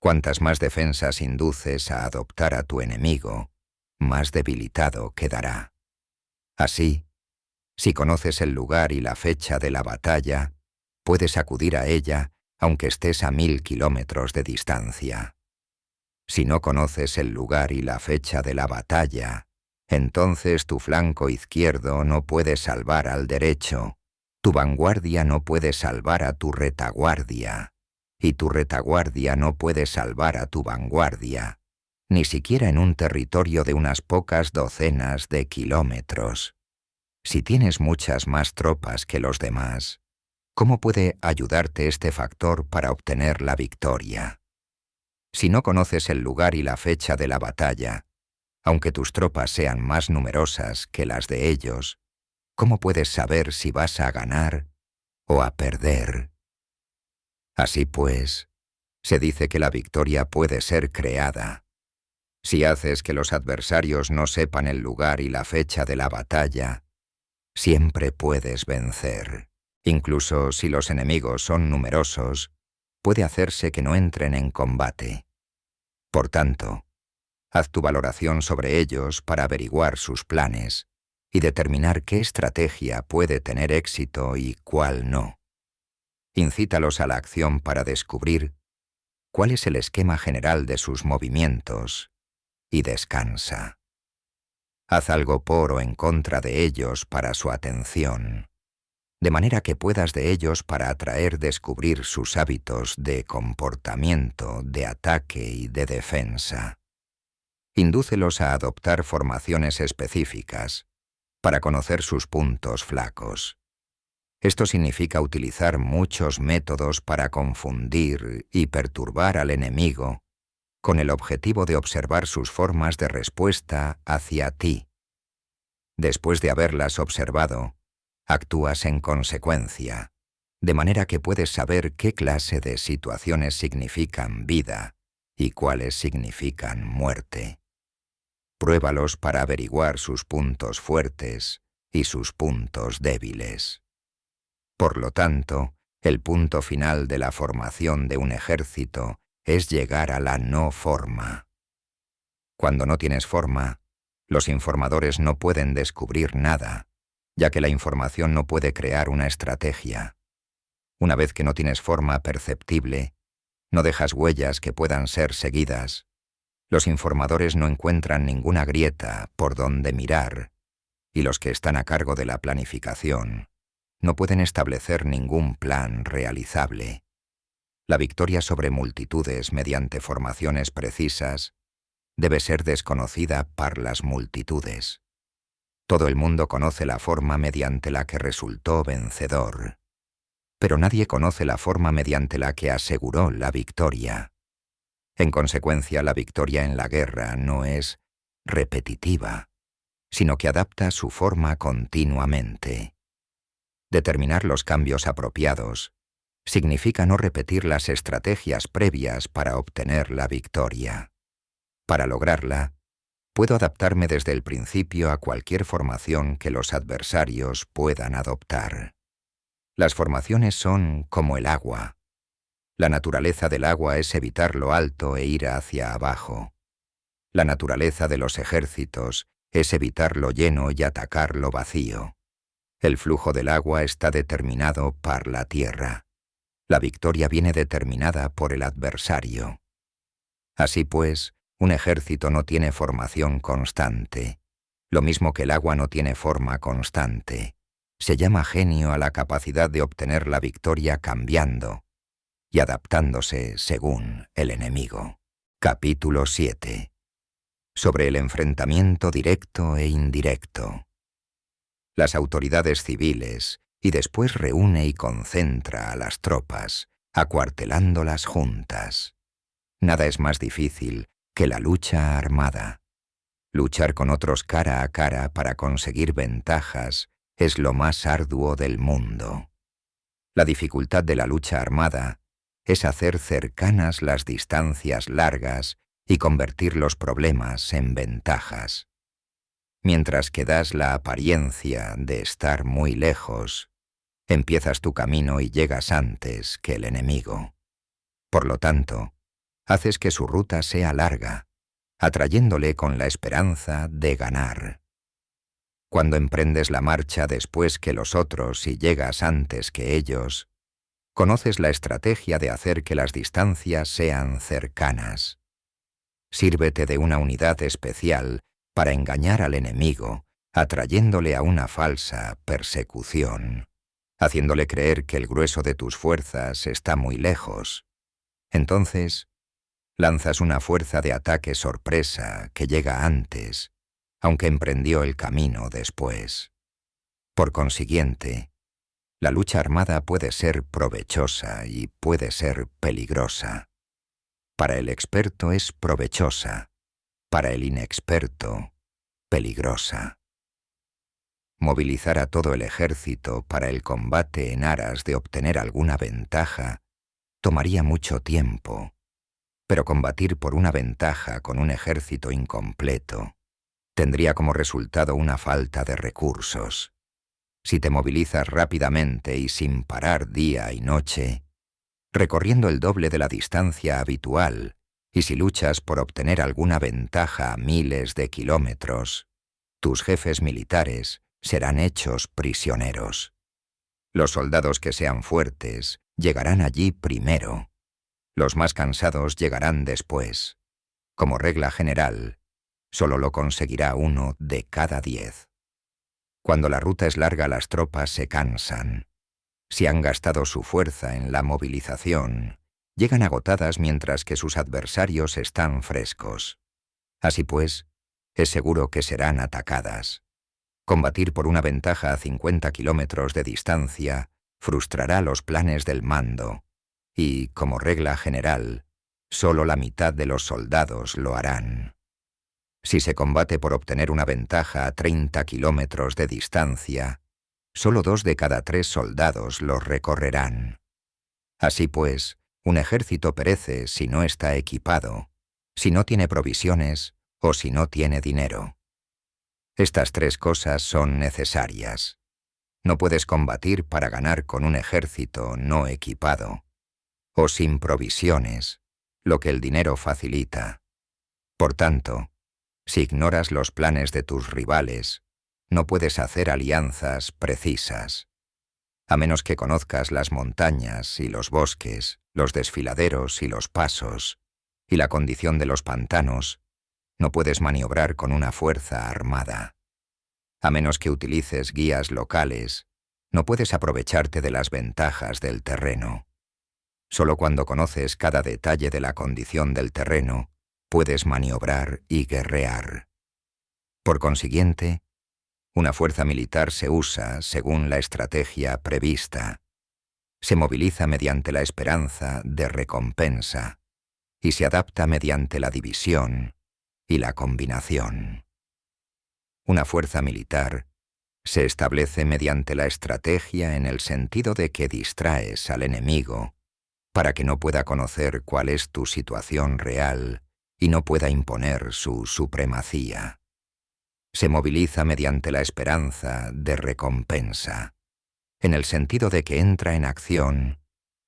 Cuantas más defensas induces a adoptar a tu enemigo, más debilitado quedará. Así, si conoces el lugar y la fecha de la batalla, puedes acudir a ella aunque estés a 1000 kilómetros de distancia. Si no conoces el lugar y la fecha de la batalla, entonces tu flanco izquierdo no puede salvar al derecho, tu vanguardia no puede salvar a tu retaguardia, y tu retaguardia no puede salvar a tu vanguardia, ni siquiera en un territorio de unas pocas docenas de kilómetros. Si tienes muchas más tropas que los demás, ¿cómo puede ayudarte este factor para obtener la victoria? Si no conoces el lugar y la fecha de la batalla, aunque tus tropas sean más numerosas que las de ellos, ¿cómo puedes saber si vas a ganar o a perder? Así pues, se dice que la victoria puede ser creada. Si haces que los adversarios no sepan el lugar y la fecha de la batalla, siempre puedes vencer. Incluso si los enemigos son numerosos, puede hacerse que no entren en combate. Por tanto, haz tu valoración sobre ellos para averiguar sus planes y determinar qué estrategia puede tener éxito y cuál no. Incítalos a la acción para descubrir cuál es el esquema general de sus movimientos y descansa. Haz algo por o en contra de ellos para su atención, de manera que puedas de ellos para descubrir sus hábitos de comportamiento, de ataque y de defensa. Indúcelos a adoptar formaciones específicas para conocer sus puntos flacos. Esto significa utilizar muchos métodos para confundir y perturbar al enemigo con el objetivo de observar sus formas de respuesta hacia ti. Después de haberlas observado, actúas en consecuencia, de manera que puedes saber qué clase de situaciones significan vida y cuáles significan muerte. Pruébalos para averiguar sus puntos fuertes y sus puntos débiles. Por lo tanto, el punto final de la formación de un ejército es llegar a la no forma. Cuando no tienes forma, los informadores no pueden descubrir nada, ya que la información no puede crear una estrategia. Una vez que no tienes forma perceptible, no dejas huellas que puedan ser seguidas. Los informadores no encuentran ninguna grieta por donde mirar, y los que están a cargo de la planificación no pueden establecer ningún plan realizable. La victoria sobre multitudes mediante formaciones precisas debe ser desconocida por las multitudes. Todo el mundo conoce la forma mediante la que resultó vencedor, pero nadie conoce la forma mediante la que aseguró la victoria. En consecuencia, la victoria en la guerra no es repetitiva, sino que adapta su forma continuamente. Determinar los cambios apropiados significa no repetir las estrategias previas para obtener la victoria. Para lograrla, puedo adaptarme desde el principio a cualquier formación que los adversarios puedan adoptar. Las formaciones son como el agua. La naturaleza del agua es evitar lo alto e ir hacia abajo. La naturaleza de los ejércitos es evitar lo lleno y atacar lo vacío. El flujo del agua está determinado por la tierra. La victoria viene determinada por el adversario. Así pues, un ejército no tiene formación constante, lo mismo que el agua no tiene forma constante. Se llama genio a la capacidad de obtener la victoria cambiando y adaptándose según el enemigo. Capítulo 7. Sobre el enfrentamiento directo e indirecto. Las autoridades civiles, y después reúne y concentra a las tropas, acuartelándolas juntas. Nada es más difícil que la lucha armada. Luchar con otros cara a cara para conseguir ventajas es lo más arduo del mundo. La dificultad de la lucha armada es hacer cercanas las distancias largas y convertir los problemas en ventajas. Mientras que das la apariencia de estar muy lejos, empiezas tu camino y llegas antes que el enemigo. Por lo tanto, haces que su ruta sea larga, atrayéndole con la esperanza de ganar. Cuando emprendes la marcha después que los otros y llegas antes que ellos, conoces la estrategia de hacer que las distancias sean cercanas. Sírvete de una unidad especial para engañar al enemigo, atrayéndole a una falsa persecución, haciéndole creer que el grueso de tus fuerzas está muy lejos. Entonces, lanzas una fuerza de ataque sorpresa que llega antes, aunque emprendió el camino después. Por consiguiente, la lucha armada puede ser provechosa y puede ser peligrosa. Para el experto es provechosa, para el inexperto, peligrosa. Movilizar a todo el ejército para el combate en aras de obtener alguna ventaja tomaría mucho tiempo, pero combatir por una ventaja con un ejército incompleto tendría como resultado una falta de recursos. Si te movilizas rápidamente y sin parar día y noche, recorriendo el doble de la distancia habitual, y si luchas por obtener alguna ventaja a miles de kilómetros, tus jefes militares serán hechos prisioneros. Los soldados que sean fuertes llegarán allí primero. Los más cansados llegarán después. Como regla general, solo lo conseguirá 1 de cada 10. Cuando la ruta es larga, las tropas se cansan. Si han gastado su fuerza en la movilización, llegan agotadas mientras que sus adversarios están frescos. Así pues, es seguro que serán atacadas. Combatir por una ventaja a 50 kilómetros de distancia frustrará los planes del mando y, como regla general, solo la mitad de los soldados lo harán. Si se combate por obtener una ventaja a 30 kilómetros de distancia, solo 2 de cada 3 soldados lo recorrerán. Así pues, un ejército perece si no está equipado, si no tiene provisiones o si no tiene dinero. Estas 3 cosas son necesarias. No puedes combatir para ganar con un ejército no equipado, o sin provisiones, lo que el dinero facilita. Por tanto, si ignoras los planes de tus rivales, no puedes hacer alianzas precisas. A menos que conozcas las montañas y los bosques, los desfiladeros y los pasos, y la condición de los pantanos, no puedes maniobrar con una fuerza armada. A menos que utilices guías locales, no puedes aprovecharte de las ventajas del terreno. Solo cuando conoces cada detalle de la condición del terreno, puedes maniobrar y guerrear. Por consiguiente, una fuerza militar se usa según la estrategia prevista. Se moviliza mediante la esperanza de recompensa y se adapta mediante la división y la combinación. Una fuerza militar se establece mediante la estrategia en el sentido de que distraes al enemigo para que no pueda conocer cuál es tu situación real y no pueda imponer su supremacía. Se moviliza mediante la esperanza de recompensa. en el sentido de que entra en acción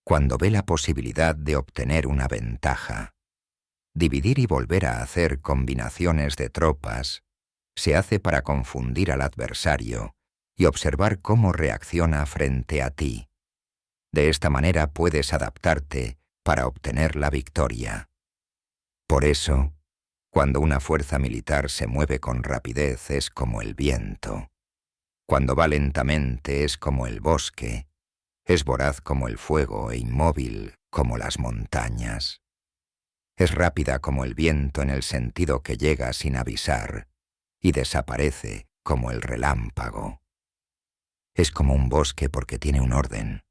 cuando ve la posibilidad de obtener una ventaja. Dividir y volver a hacer combinaciones de tropas se hace para confundir al adversario y observar cómo reacciona frente a ti. De esta manera puedes adaptarte para obtener la victoria. Por eso, cuando una fuerza militar se mueve con rapidez es como el viento. Cuando va lentamente es como el bosque. Es voraz como el fuego e inmóvil como las montañas. Es rápida como el viento en el sentido que llega sin avisar y desaparece como el relámpago. Es como un bosque porque tiene un orden.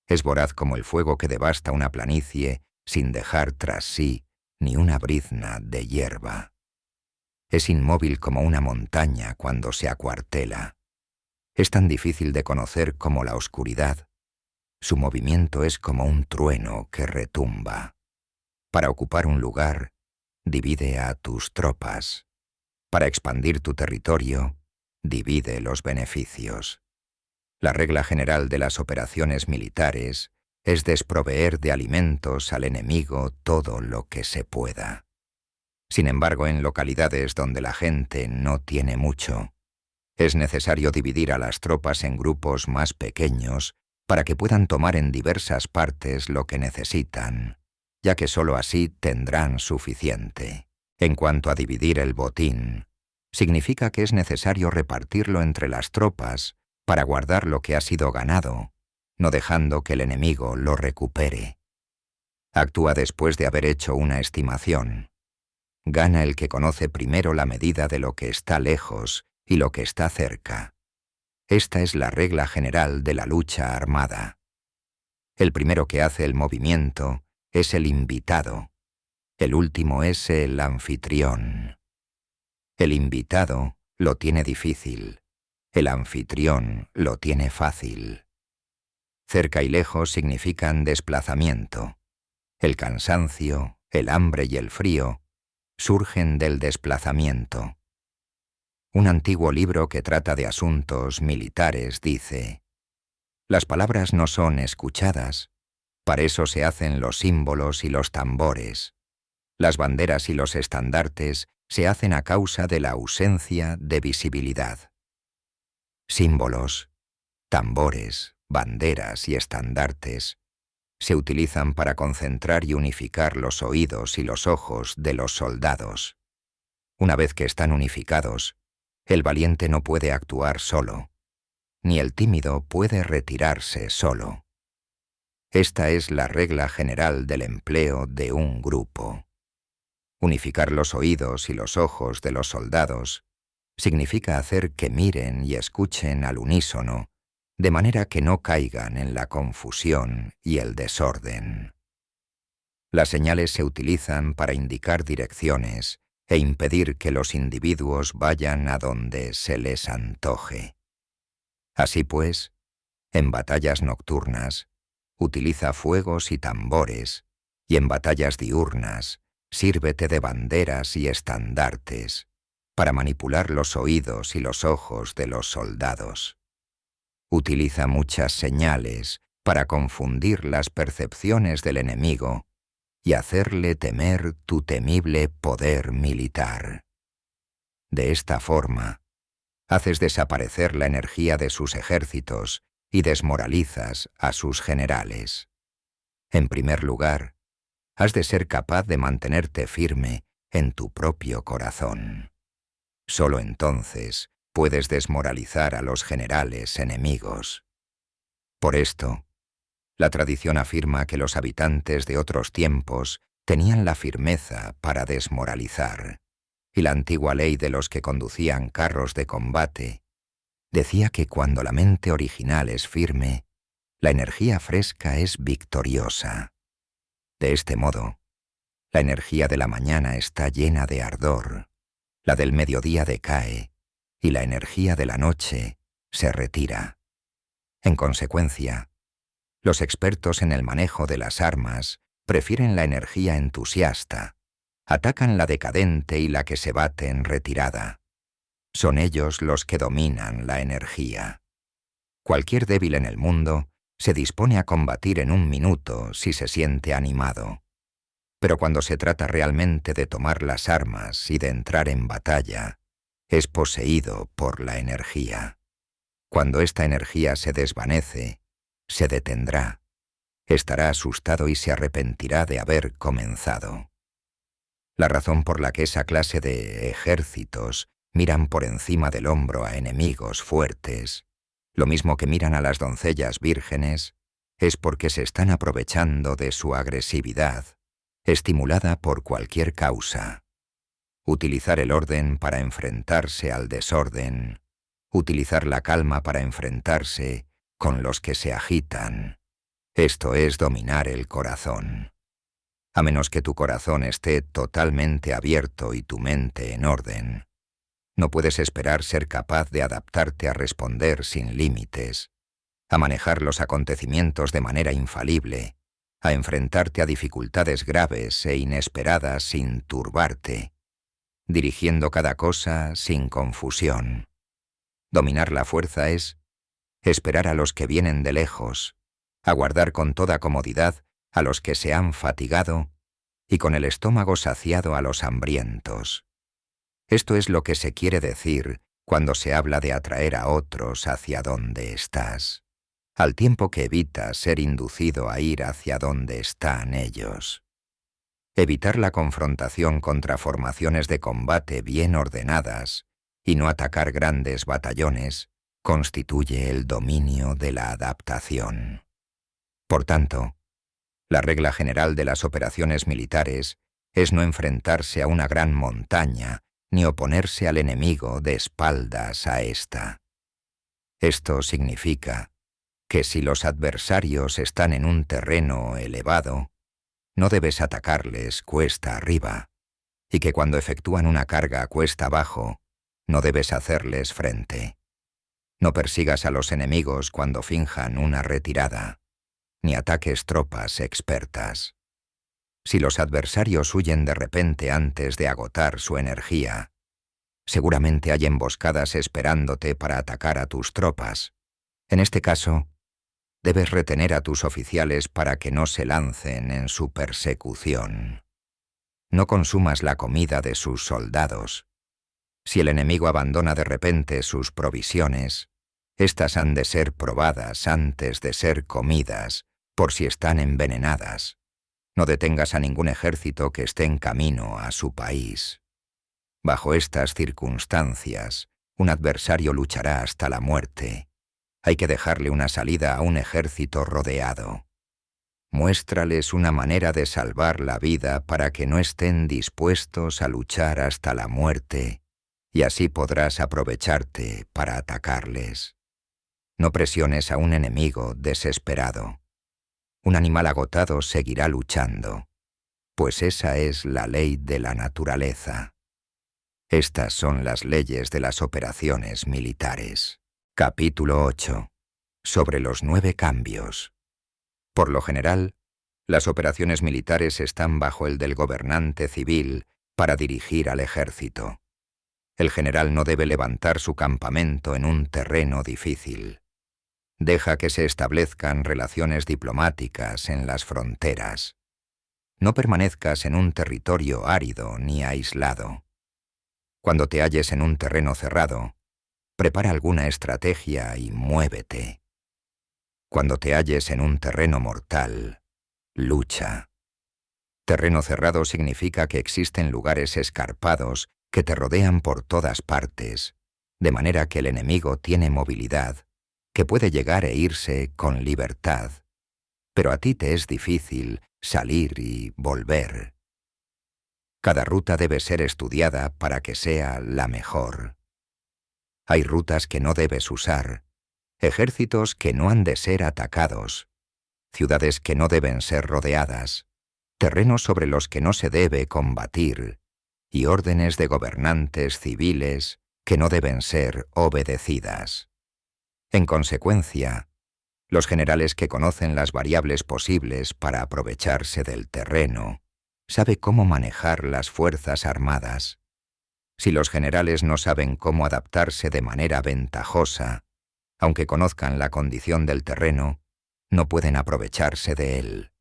Es voraz como el fuego que devasta una planicie sin dejar tras sí ni una brizna de hierba. Es inmóvil como una montaña cuando se acuartela. Es tan difícil de conocer como la oscuridad. Su movimiento es como un trueno que retumba. Para ocupar un lugar, divide a tus tropas. Para expandir tu territorio, divide los beneficios. La regla general de las operaciones militares es desproveer de alimentos al enemigo todo lo que se pueda. Sin embargo, en localidades donde la gente no tiene mucho, es necesario dividir a las tropas en grupos más pequeños para que puedan tomar en diversas partes lo que necesitan, ya que sólo así tendrán suficiente. En cuanto a dividir el botín, significa que es necesario repartirlo entre las tropas para guardar lo que ha sido ganado, no dejando que el enemigo lo recupere. Actúa después de haber hecho una estimación. Gana el que conoce primero la medida de lo que está lejos y lo que está cerca. Esta es la regla general de la lucha armada. El primero que hace el movimiento es el invitado. El último es el anfitrión. El invitado lo tiene difícil. El anfitrión lo tiene fácil. Cerca y lejos significan desplazamiento. El cansancio, el hambre y el frío surgen del desplazamiento. Un antiguo libro que trata de asuntos militares dice: las palabras no son escuchadas, para eso se hacen los símbolos y los tambores. Las banderas y los estandartes se hacen a causa de la ausencia de visibilidad. Símbolos, tambores, banderas y estandartes se utilizan para concentrar y unificar los oídos y los ojos de los soldados. Una vez que están unificados, el valiente no puede actuar solo, ni el tímido puede retirarse solo. Esta es la regla general del empleo de un grupo. Unificar los oídos y los ojos de los soldados significa hacer que miren y escuchen al unísono, de manera que no caigan en la confusión y el desorden. Las señales se utilizan para indicar direcciones e impedir que los individuos vayan a donde se les antoje. Así pues, en batallas nocturnas, utiliza fuegos y tambores, y en batallas diurnas, sírvete de banderas y estandartes, para manipular los oídos y los ojos de los soldados. Utiliza muchas señales para confundir las percepciones del enemigo y hacerle temer tu temible poder militar. De esta forma, haces desaparecer la energía de sus ejércitos y desmoralizas a sus generales. En primer lugar, has de ser capaz de mantenerte firme en tu propio corazón. Solo entonces puedes desmoralizar a los generales enemigos. Por esto, la tradición afirma que los habitantes de otros tiempos tenían la firmeza para desmoralizar, y la antigua ley de los que conducían carros de combate decía que cuando la mente original es firme, la energía fresca es victoriosa. De este modo, la energía de la mañana está llena de ardor, la del mediodía decae, y la energía de la noche se retira. En consecuencia, los expertos en el manejo de las armas prefieren la energía entusiasta, atacan la decadente y la que se bate en retirada. Son ellos los que dominan la energía. Cualquier débil en el mundo se dispone a combatir en un minuto si se siente animado. Pero cuando se trata realmente de tomar las armas y de entrar en batalla, es poseído por la energía. Cuando esta energía se desvanece, se detendrá, estará asustado y se arrepentirá de haber comenzado. La razón por la que esa clase de ejércitos miran por encima del hombro a enemigos fuertes, lo mismo que miran a las doncellas vírgenes, es porque se están aprovechando de su agresividad, estimulada por cualquier causa. Utilizar el orden para enfrentarse al desorden, utilizar la calma para enfrentarse con los que se agitan. Esto es dominar el corazón. A menos que tu corazón esté totalmente abierto y tu mente en orden, no puedes esperar ser capaz de adaptarte a responder sin límites, a manejar los acontecimientos de manera infalible, a enfrentarte a dificultades graves e inesperadas sin turbarte, dirigiendo cada cosa sin confusión. Dominar la fuerza es esperar a los que vienen de lejos, aguardar con toda comodidad a los que se han fatigado y con el estómago saciado a los hambrientos. Esto es lo que se quiere decir cuando se habla de atraer a otros hacia donde estás, al tiempo que evitas ser inducido a ir hacia donde están ellos. Evitar la confrontación contra formaciones de combate bien ordenadas y no atacar grandes batallones constituye el dominio de la adaptación. Por tanto, la regla general de las operaciones militares es no enfrentarse a una gran montaña ni oponerse al enemigo de espaldas a ésta. Esto significa que si los adversarios están en un terreno elevado, no debes atacarles cuesta arriba, y que cuando efectúan una carga cuesta abajo, no debes hacerles frente. No persigas a los enemigos cuando finjan una retirada, ni ataques tropas expertas. Si los adversarios huyen de repente antes de agotar su energía, seguramente hay emboscadas esperándote para atacar a tus tropas. En este caso, debes retener a tus oficiales para que no se lancen en su persecución. No consumas la comida de sus soldados. Si el enemigo abandona de repente sus provisiones, éstas han de ser probadas antes de ser comidas, por si están envenenadas. No detengas a ningún ejército que esté en camino a su país. Bajo estas circunstancias, un adversario luchará hasta la muerte. Hay que dejarle una salida a un ejército rodeado. Muéstrales una manera de salvar la vida para que no estén dispuestos a luchar hasta la muerte, y así podrás aprovecharte para atacarles. No presiones a un enemigo desesperado. Un animal agotado seguirá luchando, pues esa es la ley de la naturaleza. Estas son las leyes de las operaciones militares. Capítulo 8. Sobre los 9 cambios. Por lo general, las operaciones militares están bajo el del gobernante civil para dirigir al ejército. El general no debe levantar su campamento en un terreno difícil. Deja que se establezcan relaciones diplomáticas en las fronteras. No permanezcas en un territorio árido ni aislado. Cuando te halles en un terreno cerrado, prepara alguna estrategia y muévete. Cuando te halles en un terreno mortal, lucha. Terreno cerrado significa que existen lugares escarpados que te rodean por todas partes, de manera que el enemigo tiene movilidad, que puede llegar e irse con libertad, pero a ti te es difícil salir y volver. Cada ruta debe ser estudiada para que sea la mejor. Hay rutas que no debes usar, ejércitos que no han de ser atacados, ciudades que no deben ser rodeadas, terrenos sobre los que no se debe combatir, y órdenes de gobernantes civiles que no deben ser obedecidas. En consecuencia, los generales que conocen las variables posibles para aprovecharse del terreno, saben cómo manejar las fuerzas armadas. Si los generales no saben cómo adaptarse de manera ventajosa, Aunque conozcan la condición del terreno, no pueden aprovecharse de él.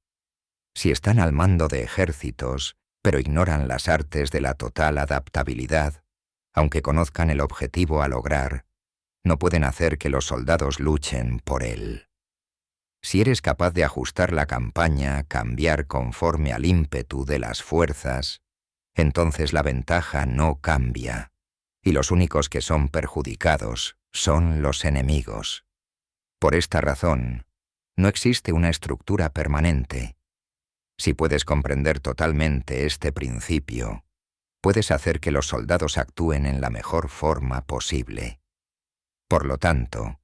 Si están al mando de ejércitos, pero ignoran las artes de la total adaptabilidad, aunque conozcan el objetivo a lograr, no pueden hacer que los soldados luchen por él. Si eres capaz de ajustar la campaña, cambiar conforme al ímpetu de las fuerzas, entonces la ventaja no cambia, y los únicos que son perjudicados son los enemigos. Por esta razón, no existe una estructura permanente. Si puedes comprender totalmente este principio, puedes hacer que los soldados actúen en la mejor forma posible. Por lo tanto,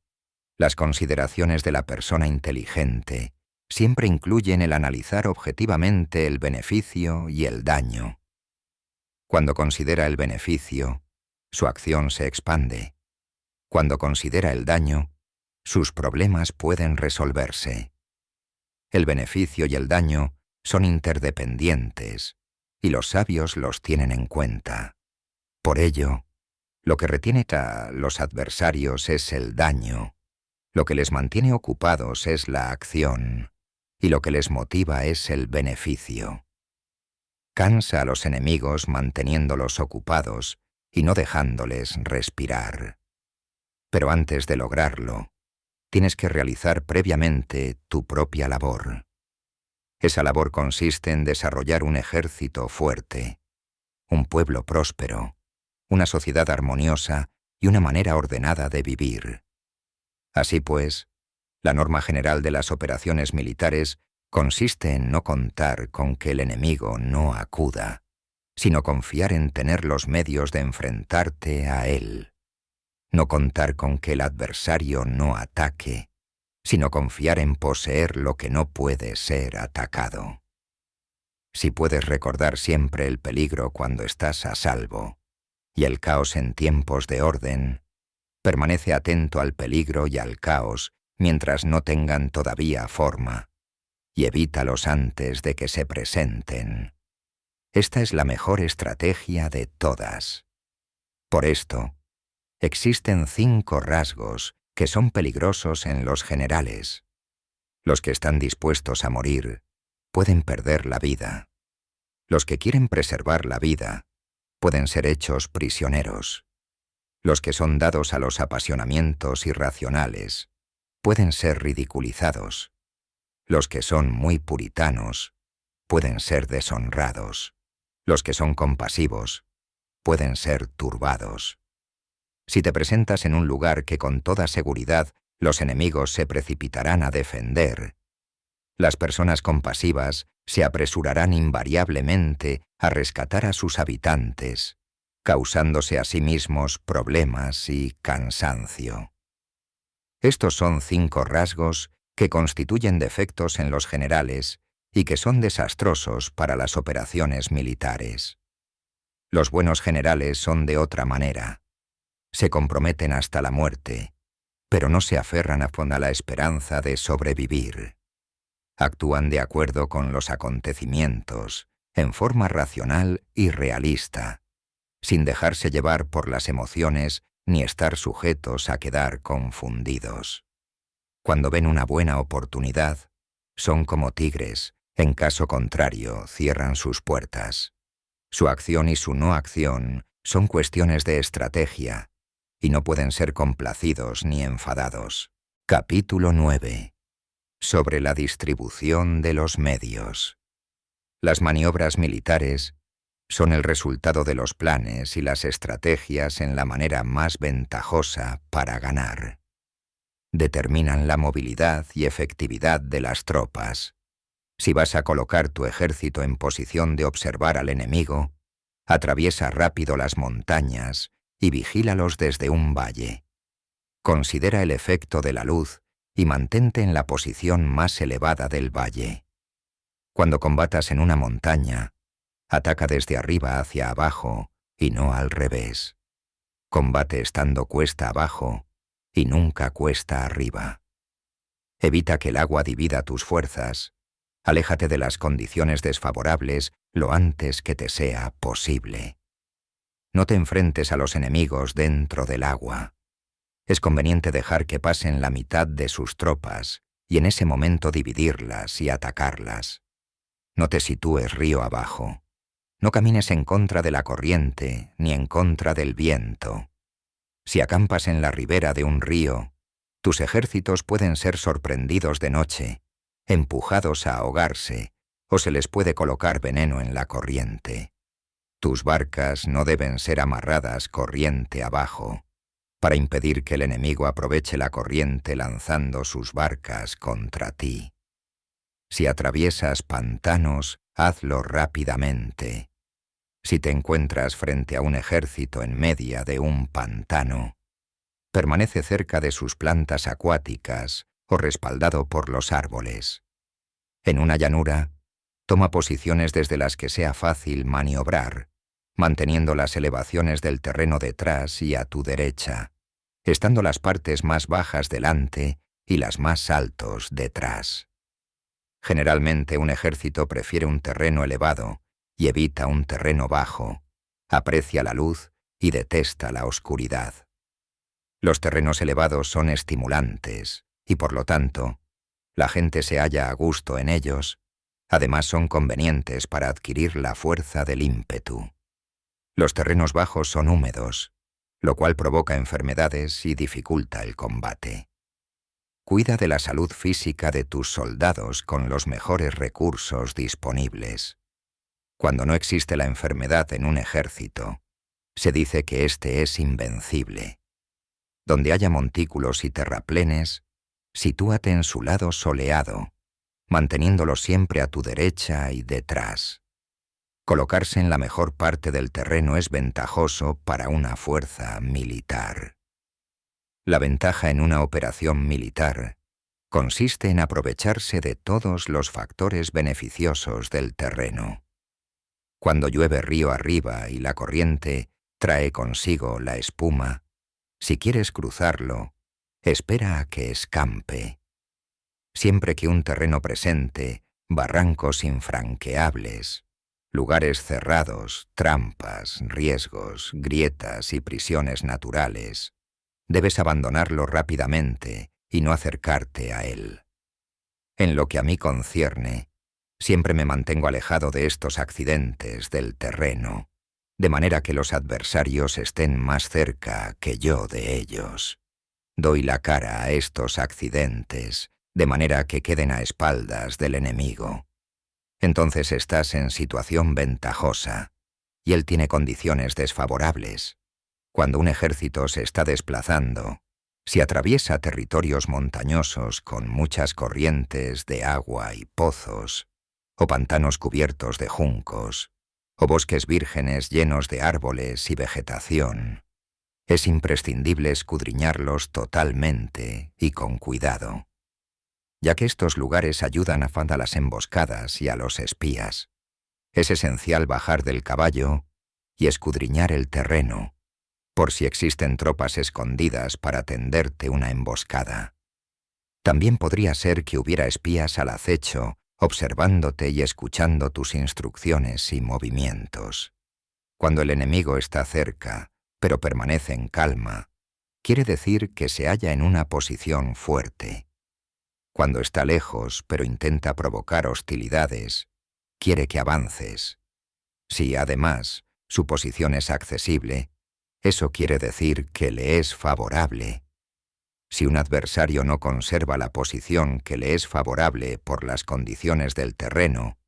las consideraciones de la persona inteligente siempre incluyen el analizar objetivamente el beneficio y el daño. Cuando considera el beneficio, su acción se expande. Cuando considera el daño, sus problemas pueden resolverse. El beneficio y el daño son interdependientes, y los sabios los tienen en cuenta. Por ello, lo que retiene a los adversarios es el daño, lo que les mantiene ocupados es la acción, y lo que les motiva es el beneficio. Cansa a los enemigos manteniéndolos ocupados y no dejándoles respirar. Pero antes de lograrlo, tienes que realizar previamente tu propia labor. Esa labor consiste en desarrollar un ejército fuerte, un pueblo próspero, una sociedad armoniosa y una manera ordenada de vivir. Así pues, la norma general de las operaciones militares consiste en no contar con que el enemigo no acuda, sino confiar en tener los medios de enfrentarte a él. No contar con que el adversario no ataque, sino confiar en poseer lo que no puede ser atacado. Si puedes recordar siempre el peligro cuando estás a salvo, y el caos en tiempos de orden, permanece atento al peligro y al caos mientras no tengan todavía forma, y evítalos antes de que se presenten. Esta es la mejor estrategia de todas. Por esto, existen 5 rasgos que son peligrosos en los generales. Los que están dispuestos a morir pueden perder la vida. Los que quieren preservar la vida pueden ser hechos prisioneros. Los que son dados a los apasionamientos irracionales pueden ser ridiculizados. Los que son muy puritanos pueden ser deshonrados. Los que son compasivos pueden ser turbados. Si te presentas en un lugar que con toda seguridad los enemigos se precipitarán a defender, las personas compasivas se apresurarán invariablemente a rescatar a sus habitantes, causándose a sí mismos problemas y cansancio. Estos son 5 rasgos que constituyen defectos en los generales y que son desastrosos para las operaciones militares. Los buenos generales son de otra manera. Se comprometen hasta la muerte, pero no se aferran a la esperanza de sobrevivir. Actúan de acuerdo con los acontecimientos, en forma racional y realista, sin dejarse llevar por las emociones ni estar sujetos a quedar confundidos. Cuando ven una buena oportunidad, son como tigres, en caso contrario cierran sus puertas. Su acción y su no acción son cuestiones de estrategia, y no pueden ser complacidos ni enfadados. Capítulo 9. Sobre la distribución de los medios. Las maniobras militares son el resultado de los planes y las estrategias en la manera más ventajosa para ganar. Determinan la movilidad y efectividad de las tropas. Si vas a colocar tu ejército en posición de observar al enemigo, atraviesa rápido las montañas y vigílalos desde un valle. Considera el efecto de la luz y mantente en la posición más elevada del valle. Cuando combatas en una montaña, ataca desde arriba hacia abajo y no al revés. Combate estando cuesta abajo y nunca cuesta arriba. Evita que el agua divida tus fuerzas. Aléjate de las condiciones desfavorables lo antes que te sea posible. No te enfrentes a los enemigos dentro del agua. Es conveniente dejar que pasen la mitad de sus tropas y en ese momento dividirlas y atacarlas. No te sitúes río abajo. No camines en contra de la corriente ni en contra del viento. Si acampas en la ribera de un río, tus ejércitos pueden ser sorprendidos de noche, empujados a ahogarse, o se les puede colocar veneno en la corriente. Tus barcas no deben ser amarradas corriente abajo, para impedir que el enemigo aproveche la corriente lanzando sus barcas contra ti. Si atraviesas pantanos, hazlo rápidamente. Si te encuentras frente a un ejército en medio de un pantano, permanece cerca de sus plantas acuáticas o respaldado por los árboles. En una llanura, toma posiciones desde las que sea fácil maniobrar, manteniendo las elevaciones del terreno detrás y a tu derecha, estando las partes más bajas delante y las más altos detrás. Generalmente un ejército prefiere un terreno elevado y evita un terreno bajo, aprecia la luz y detesta la oscuridad. Los terrenos elevados son estimulantes y, por lo tanto, la gente se halla a gusto en ellos. Además son convenientes para adquirir la fuerza del ímpetu. Los terrenos bajos son húmedos, lo cual provoca enfermedades y dificulta el combate. Cuida de la salud física de tus soldados con los mejores recursos disponibles. Cuando no existe la enfermedad en un ejército, se dice que éste es invencible. Donde haya montículos y terraplenes, sitúate en su lado soleado, manteniéndolo siempre a tu derecha y detrás. Colocarse en la mejor parte del terreno es ventajoso para una fuerza militar. La ventaja en una operación militar consiste en aprovecharse de todos los factores beneficiosos del terreno. Cuando llueve río arriba y la corriente trae consigo la espuma, si quieres cruzarlo, espera a que escampe. Siempre que un terreno presente barrancos infranqueables, lugares cerrados, trampas, riesgos, grietas y prisiones naturales, debes abandonarlo rápidamente y no acercarte a él. En lo que a mí concierne, siempre me mantengo alejado de estos accidentes del terreno, de manera que los adversarios estén más cerca que yo de ellos. Doy la cara a estos accidentes, de manera que queden a espaldas del enemigo. Entonces estás en situación ventajosa, y él tiene condiciones desfavorables. Cuando un ejército se está desplazando, si atraviesa territorios montañosos con muchas corrientes de agua y pozos, o pantanos cubiertos de juncos, o bosques vírgenes llenos de árboles y vegetación, es imprescindible escudriñarlos totalmente y con cuidado, ya que estos lugares ayudan a las emboscadas y a los espías. Es esencial bajar del caballo y escudriñar el terreno, por si existen tropas escondidas para tenderte una emboscada. También podría ser que hubiera espías al acecho, observándote y escuchando tus instrucciones y movimientos. Cuando el enemigo está cerca, pero permanece en calma, quiere decir que se halla en una posición fuerte. Cuando está lejos, pero intenta provocar hostilidades, quiere que avances. Si, además, su posición es accesible, eso quiere decir que le es favorable. Si un adversario no conserva la posición que le es favorable por las condiciones del terreno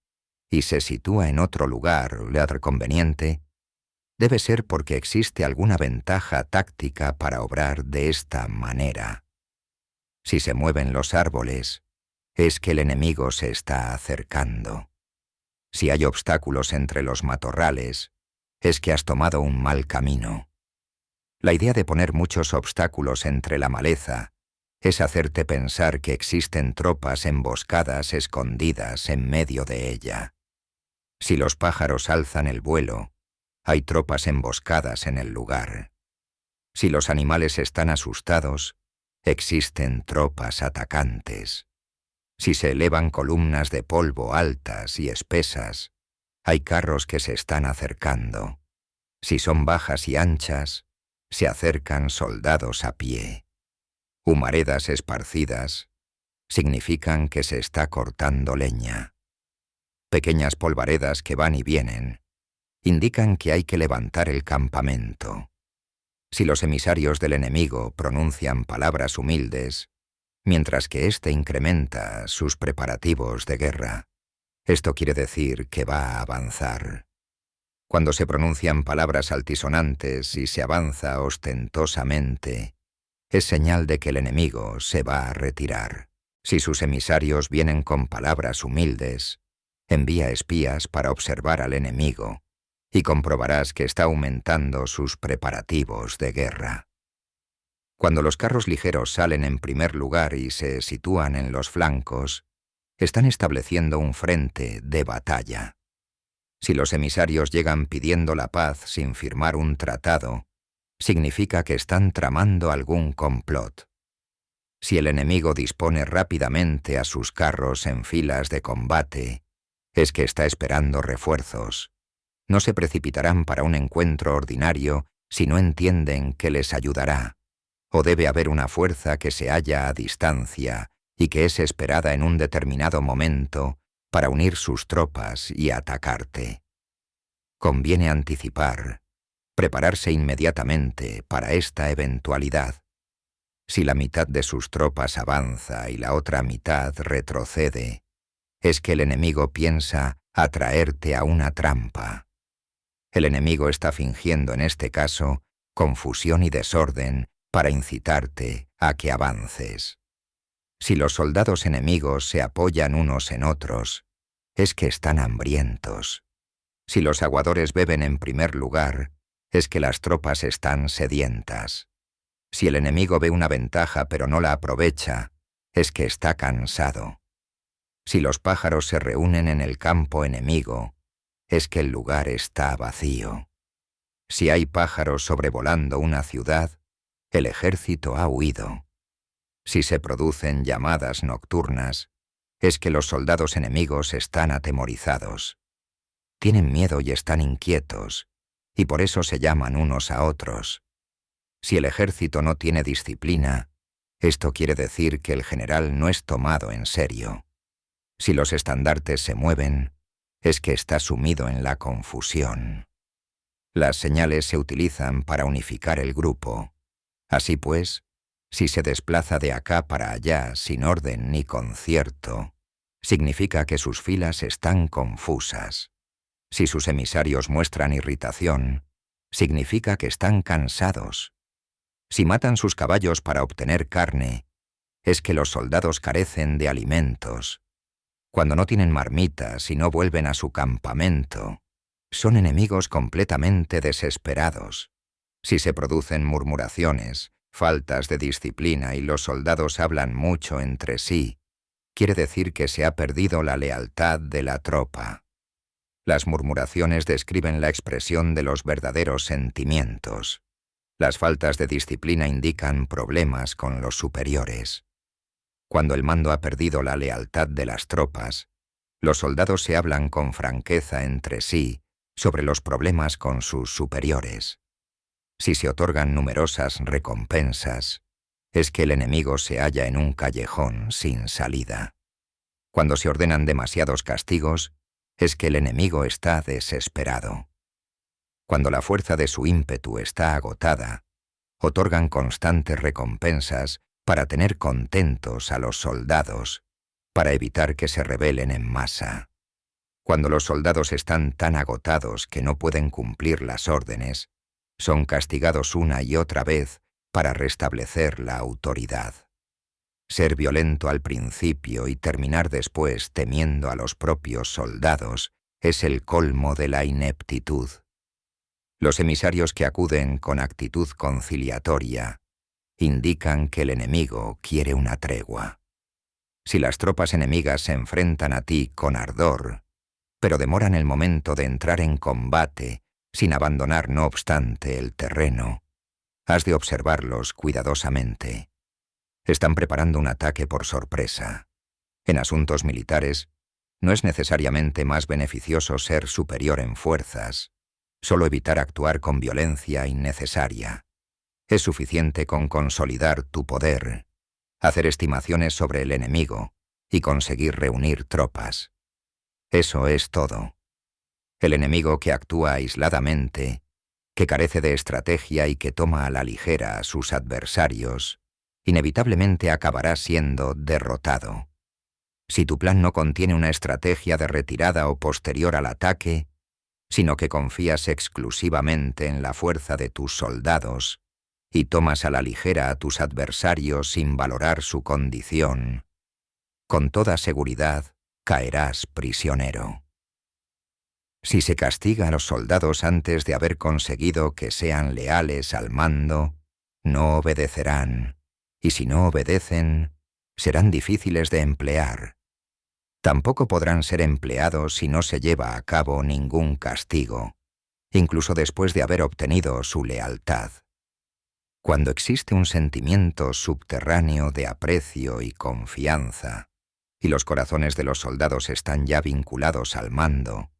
y se sitúa en otro lugar conveniente, debe ser porque existe alguna ventaja táctica para obrar de esta manera. Si se mueven los árboles, es que el enemigo se está acercando. Si hay obstáculos entre los matorrales, es que has tomado un mal camino. La idea de poner muchos obstáculos entre la maleza es hacerte pensar que existen tropas emboscadas escondidas en medio de ella. Si los pájaros alzan el vuelo, hay tropas emboscadas en el lugar. Si los animales están asustados, existen tropas atacantes. Si se elevan columnas de polvo altas y espesas, hay carros que se están acercando. Si son bajas y anchas, se acercan soldados a pie. Humaredas esparcidas significan que se está cortando leña. Pequeñas polvaredas que van y vienen indican que hay que levantar el campamento. Si los emisarios del enemigo pronuncian palabras humildes, mientras que éste incrementa sus preparativos de guerra, esto quiere decir que va a avanzar. Cuando se pronuncian palabras altisonantes y se avanza ostentosamente, es señal de que el enemigo se va a retirar. Si sus emisarios vienen con palabras humildes, envía espías para observar al enemigo y comprobarás que está aumentando sus preparativos de guerra. Cuando los carros ligeros salen en primer lugar y se sitúan en los flancos, están estableciendo un frente de batalla. Si los emisarios llegan pidiendo la paz sin firmar un tratado, significa que están tramando algún complot. Si el enemigo dispone rápidamente a sus carros en filas de combate, es que está esperando refuerzos. No se precipitarán para un encuentro ordinario si no entienden que les ayudará, o debe haber una fuerza que se halla a distancia y que es esperada en un determinado momento para unir sus tropas y atacarte. Conviene anticipar, prepararse inmediatamente para esta eventualidad. Si la mitad de sus tropas avanza y la otra mitad retrocede, es que el enemigo piensa atraerte a una trampa. El enemigo está fingiendo en este caso confusión y desorden para incitarte a que avances. Si los soldados enemigos se apoyan unos en otros, es que están hambrientos. Si los aguadores beben en primer lugar, es que las tropas están sedientas. Si el enemigo ve una ventaja pero no la aprovecha, es que está cansado. Si los pájaros se reúnen en el campo enemigo, es que el lugar está vacío. Si hay pájaros sobrevolando una ciudad, el ejército ha huido. Si se producen llamadas nocturnas, es que los soldados enemigos están atemorizados. Tienen miedo y están inquietos, y por eso se llaman unos a otros. Si el ejército no tiene disciplina, esto quiere decir que el general no es tomado en serio. Si los estandartes se mueven, es que está sumido en la confusión. Las señales se utilizan para unificar el grupo. Así pues, si se desplaza de acá para allá sin orden ni concierto, significa que sus filas están confusas. Si sus emisarios muestran irritación, significa que están cansados. Si matan sus caballos para obtener carne, es que los soldados carecen de alimentos. Cuando no tienen marmitas y no vuelven a su campamento, son enemigos completamente desesperados. Si se producen murmuraciones, faltas de disciplina y los soldados hablan mucho entre sí, quiere decir que se ha perdido la lealtad de la tropa. Las murmuraciones describen la expresión de los verdaderos sentimientos. Las faltas de disciplina indican problemas con los superiores. Cuando el mando ha perdido la lealtad de las tropas, los soldados se hablan con franqueza entre sí sobre los problemas con sus superiores. Si se otorgan numerosas recompensas, es que el enemigo se halla en un callejón sin salida. Cuando se ordenan demasiados castigos, es que el enemigo está desesperado. Cuando la fuerza de su ímpetu está agotada, otorgan constantes recompensas para tener contentos a los soldados, para evitar que se rebelen en masa. Cuando los soldados están tan agotados que no pueden cumplir las órdenes, son castigados una y otra vez para restablecer la autoridad. Ser violento al principio y terminar después temiendo a los propios soldados es el colmo de la ineptitud. Los emisarios que acuden con actitud conciliatoria indican que el enemigo quiere una tregua. Si las tropas enemigas se enfrentan a ti con ardor, pero demoran el momento de entrar en combate sin abandonar no obstante el terreno, has de observarlos cuidadosamente. Están preparando un ataque por sorpresa. En asuntos militares, no es necesariamente más beneficioso ser superior en fuerzas, solo evitar actuar con violencia innecesaria. Es suficiente con consolidar tu poder hacer estimaciones sobre el enemigo y conseguir reunir tropas. Eso es todo. El enemigo que actúa aisladamente, que carece de estrategia y que toma a la ligera a sus adversarios, inevitablemente acabará siendo derrotado. Si tu plan no contiene una estrategia de retirada o posterior al ataque, sino que confías exclusivamente en la fuerza de tus soldados y tomas a la ligera a tus adversarios sin valorar su condición, con toda seguridad caerás prisionero. Si se castiga a los soldados antes de haber conseguido que sean leales al mando, no obedecerán, y si no obedecen, serán difíciles de emplear. Tampoco podrán ser empleados si no se lleva a cabo ningún castigo, incluso después de haber obtenido su lealtad. Cuando existe un sentimiento subterráneo de aprecio y confianza, y los corazones de los soldados están ya vinculados al mando,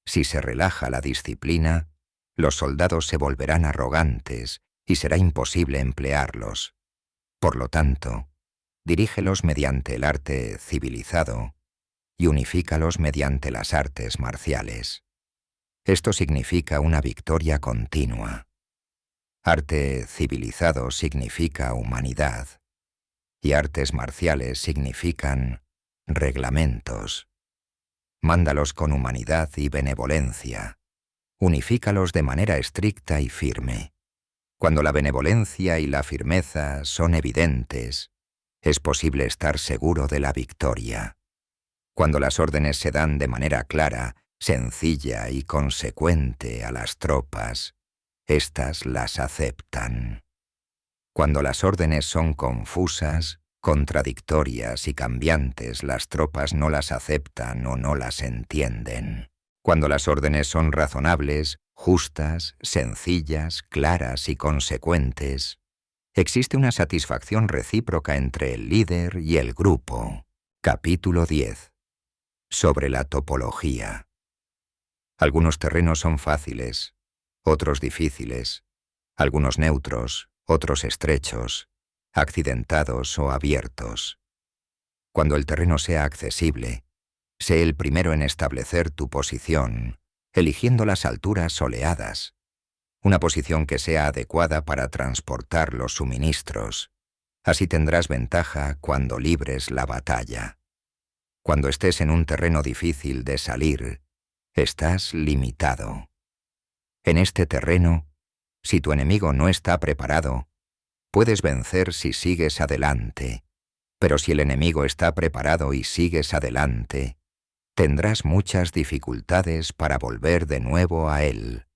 si se relaja la disciplina, los soldados se volverán arrogantes y será imposible emplearlos. Por lo tanto, dirígelos mediante el arte civilizado y unifícalos mediante las artes marciales. Esto significa una victoria continua. Arte civilizado significa humanidad, y artes marciales significan reglamentos. Mándalos con humanidad y benevolencia. Unifícalos de manera estricta y firme. Cuando la benevolencia y la firmeza son evidentes, es posible estar seguro de la victoria. Cuando las órdenes se dan de manera clara, sencilla y consecuente a las tropas, éstas las aceptan. Cuando las órdenes son confusas, contradictorias y cambiantes, las tropas no las aceptan o no las entienden. Cuando las órdenes son razonables, justas, sencillas, claras y consecuentes, existe una satisfacción recíproca entre el líder y el grupo. Capítulo 10. Sobre la topología. Algunos terrenos son fáciles, otros difíciles, algunos neutros, otros estrechos, accidentados o abiertos. Cuando el terreno sea accesible, sé el primero en establecer tu posición, eligiendo las alturas soleadas, una posición que sea adecuada para transportar los suministros. Así tendrás ventaja cuando libres la batalla. Cuando estés en un terreno difícil de salir, estás limitado. En este terreno, si tu enemigo no está preparado, puedes vencer si sigues adelante, pero si el enemigo está preparado y sigues adelante, tendrás muchas dificultades para volver de nuevo a él,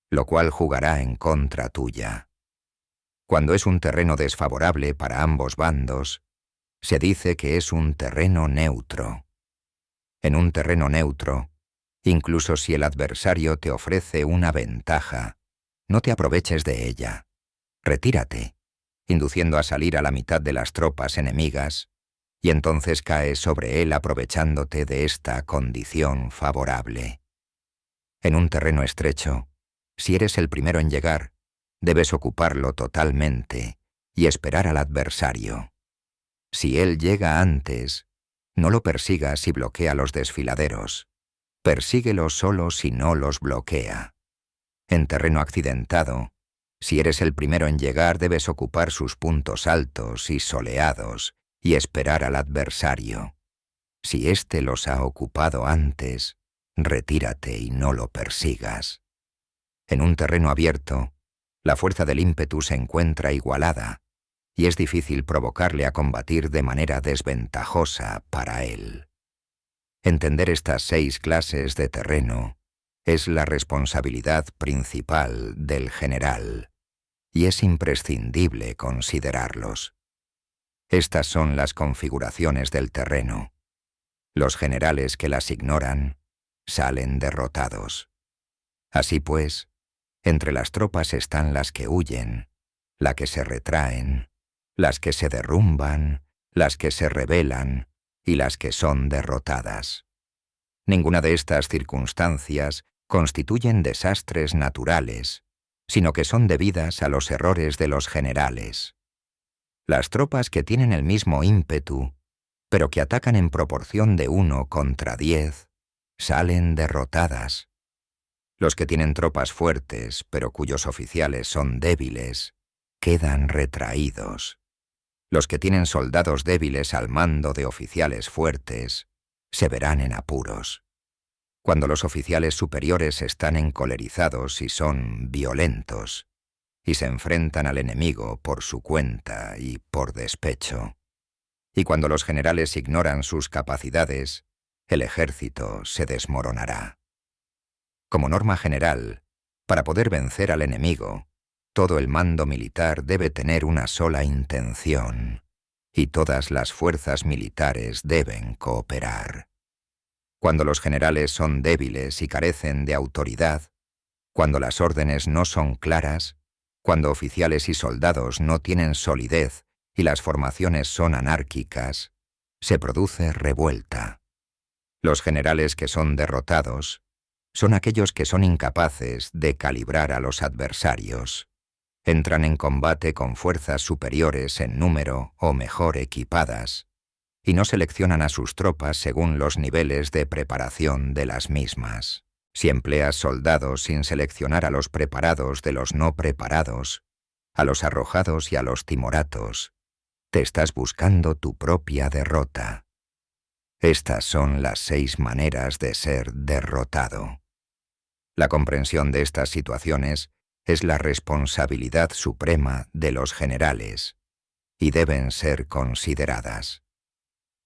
lo cual jugará en contra tuya. Cuando es un terreno desfavorable para ambos bandos, se dice que es un terreno neutro. En un terreno neutro, incluso si el adversario te ofrece una ventaja, no te aproveches de ella. Retírate, induciendo a salir a la mitad de las tropas enemigas, y entonces caes sobre él aprovechándote de esta condición favorable. En un terreno estrecho, si eres el primero en llegar, debes ocuparlo totalmente y esperar al adversario. Si él llega antes, no lo persigas y bloquea los desfiladeros. Persíguelo solo si no los bloquea. En terreno accidentado, si eres el primero en llegar, debes ocupar sus puntos altos y soleados y esperar al adversario. Si éste los ha ocupado antes, retírate y no lo persigas. En un terreno abierto, la fuerza del ímpetu se encuentra igualada y es difícil provocarle a combatir de manera desventajosa para él. Entender estas 6 clases de terreno es la responsabilidad principal del general, y es imprescindible considerarlos. Estas son las configuraciones del terreno. Los generales que las ignoran salen derrotados. Así pues, entre las tropas están las que huyen, las que se retraen, las que se derrumban, las que se rebelan y las que son derrotadas. Ninguna de estas circunstancias constituyen desastres naturales, sino que son debidas a los errores de los generales. Las tropas que tienen el mismo ímpetu, pero que atacan en proporción de 1 contra 10, salen derrotadas. Los que tienen tropas fuertes, pero cuyos oficiales son débiles, quedan retraídos. Los que tienen soldados débiles al mando de oficiales fuertes, se verán en apuros. Cuando los oficiales superiores están encolerizados y son violentos, y se enfrentan al enemigo por su cuenta y por despecho, y cuando los generales ignoran sus capacidades, el ejército se desmoronará. Como norma general, para poder vencer al enemigo, todo el mando militar debe tener una sola intención, y todas las fuerzas militares deben cooperar. Cuando los generales son débiles y carecen de autoridad, cuando las órdenes no son claras, cuando oficiales y soldados no tienen solidez y las formaciones son anárquicas, se produce revuelta. Los generales que son derrotados son aquellos que son incapaces de calibrar a los adversarios. Entran en combate con fuerzas superiores en número o mejor equipadas, y no seleccionan a sus tropas según los niveles de preparación de las mismas. Si empleas soldados sin seleccionar a los preparados de los no preparados, a los arrojados y a los timoratos, te estás buscando tu propia derrota. Estas son las 6 maneras de ser derrotado. La comprensión de estas situaciones es la responsabilidad suprema de los generales, y deben ser consideradas.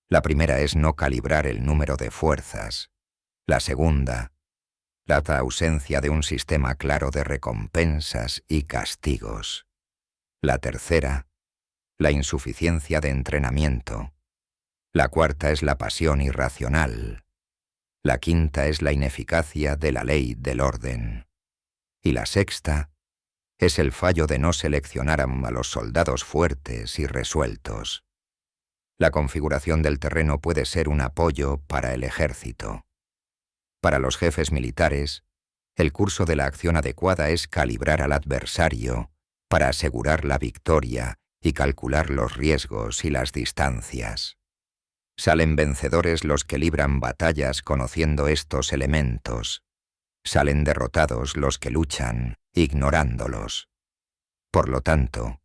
La primera es no calibrar el número de fuerzas. La segunda, la ausencia de un sistema claro de recompensas y castigos. La tercera, la insuficiencia de entrenamiento. La cuarta es la pasión irracional. La quinta es la ineficacia de la ley del orden. Y la sexta es el fallo de no seleccionar a los soldados fuertes y resueltos. La configuración del terreno puede ser un apoyo para el ejército. Para los jefes militares, el curso de la acción adecuada es calibrar al adversario para asegurar la victoria y calcular los riesgos y las distancias. Salen vencedores los que libran batallas conociendo estos elementos. Salen derrotados los que luchan ignorándolos. Por lo tanto,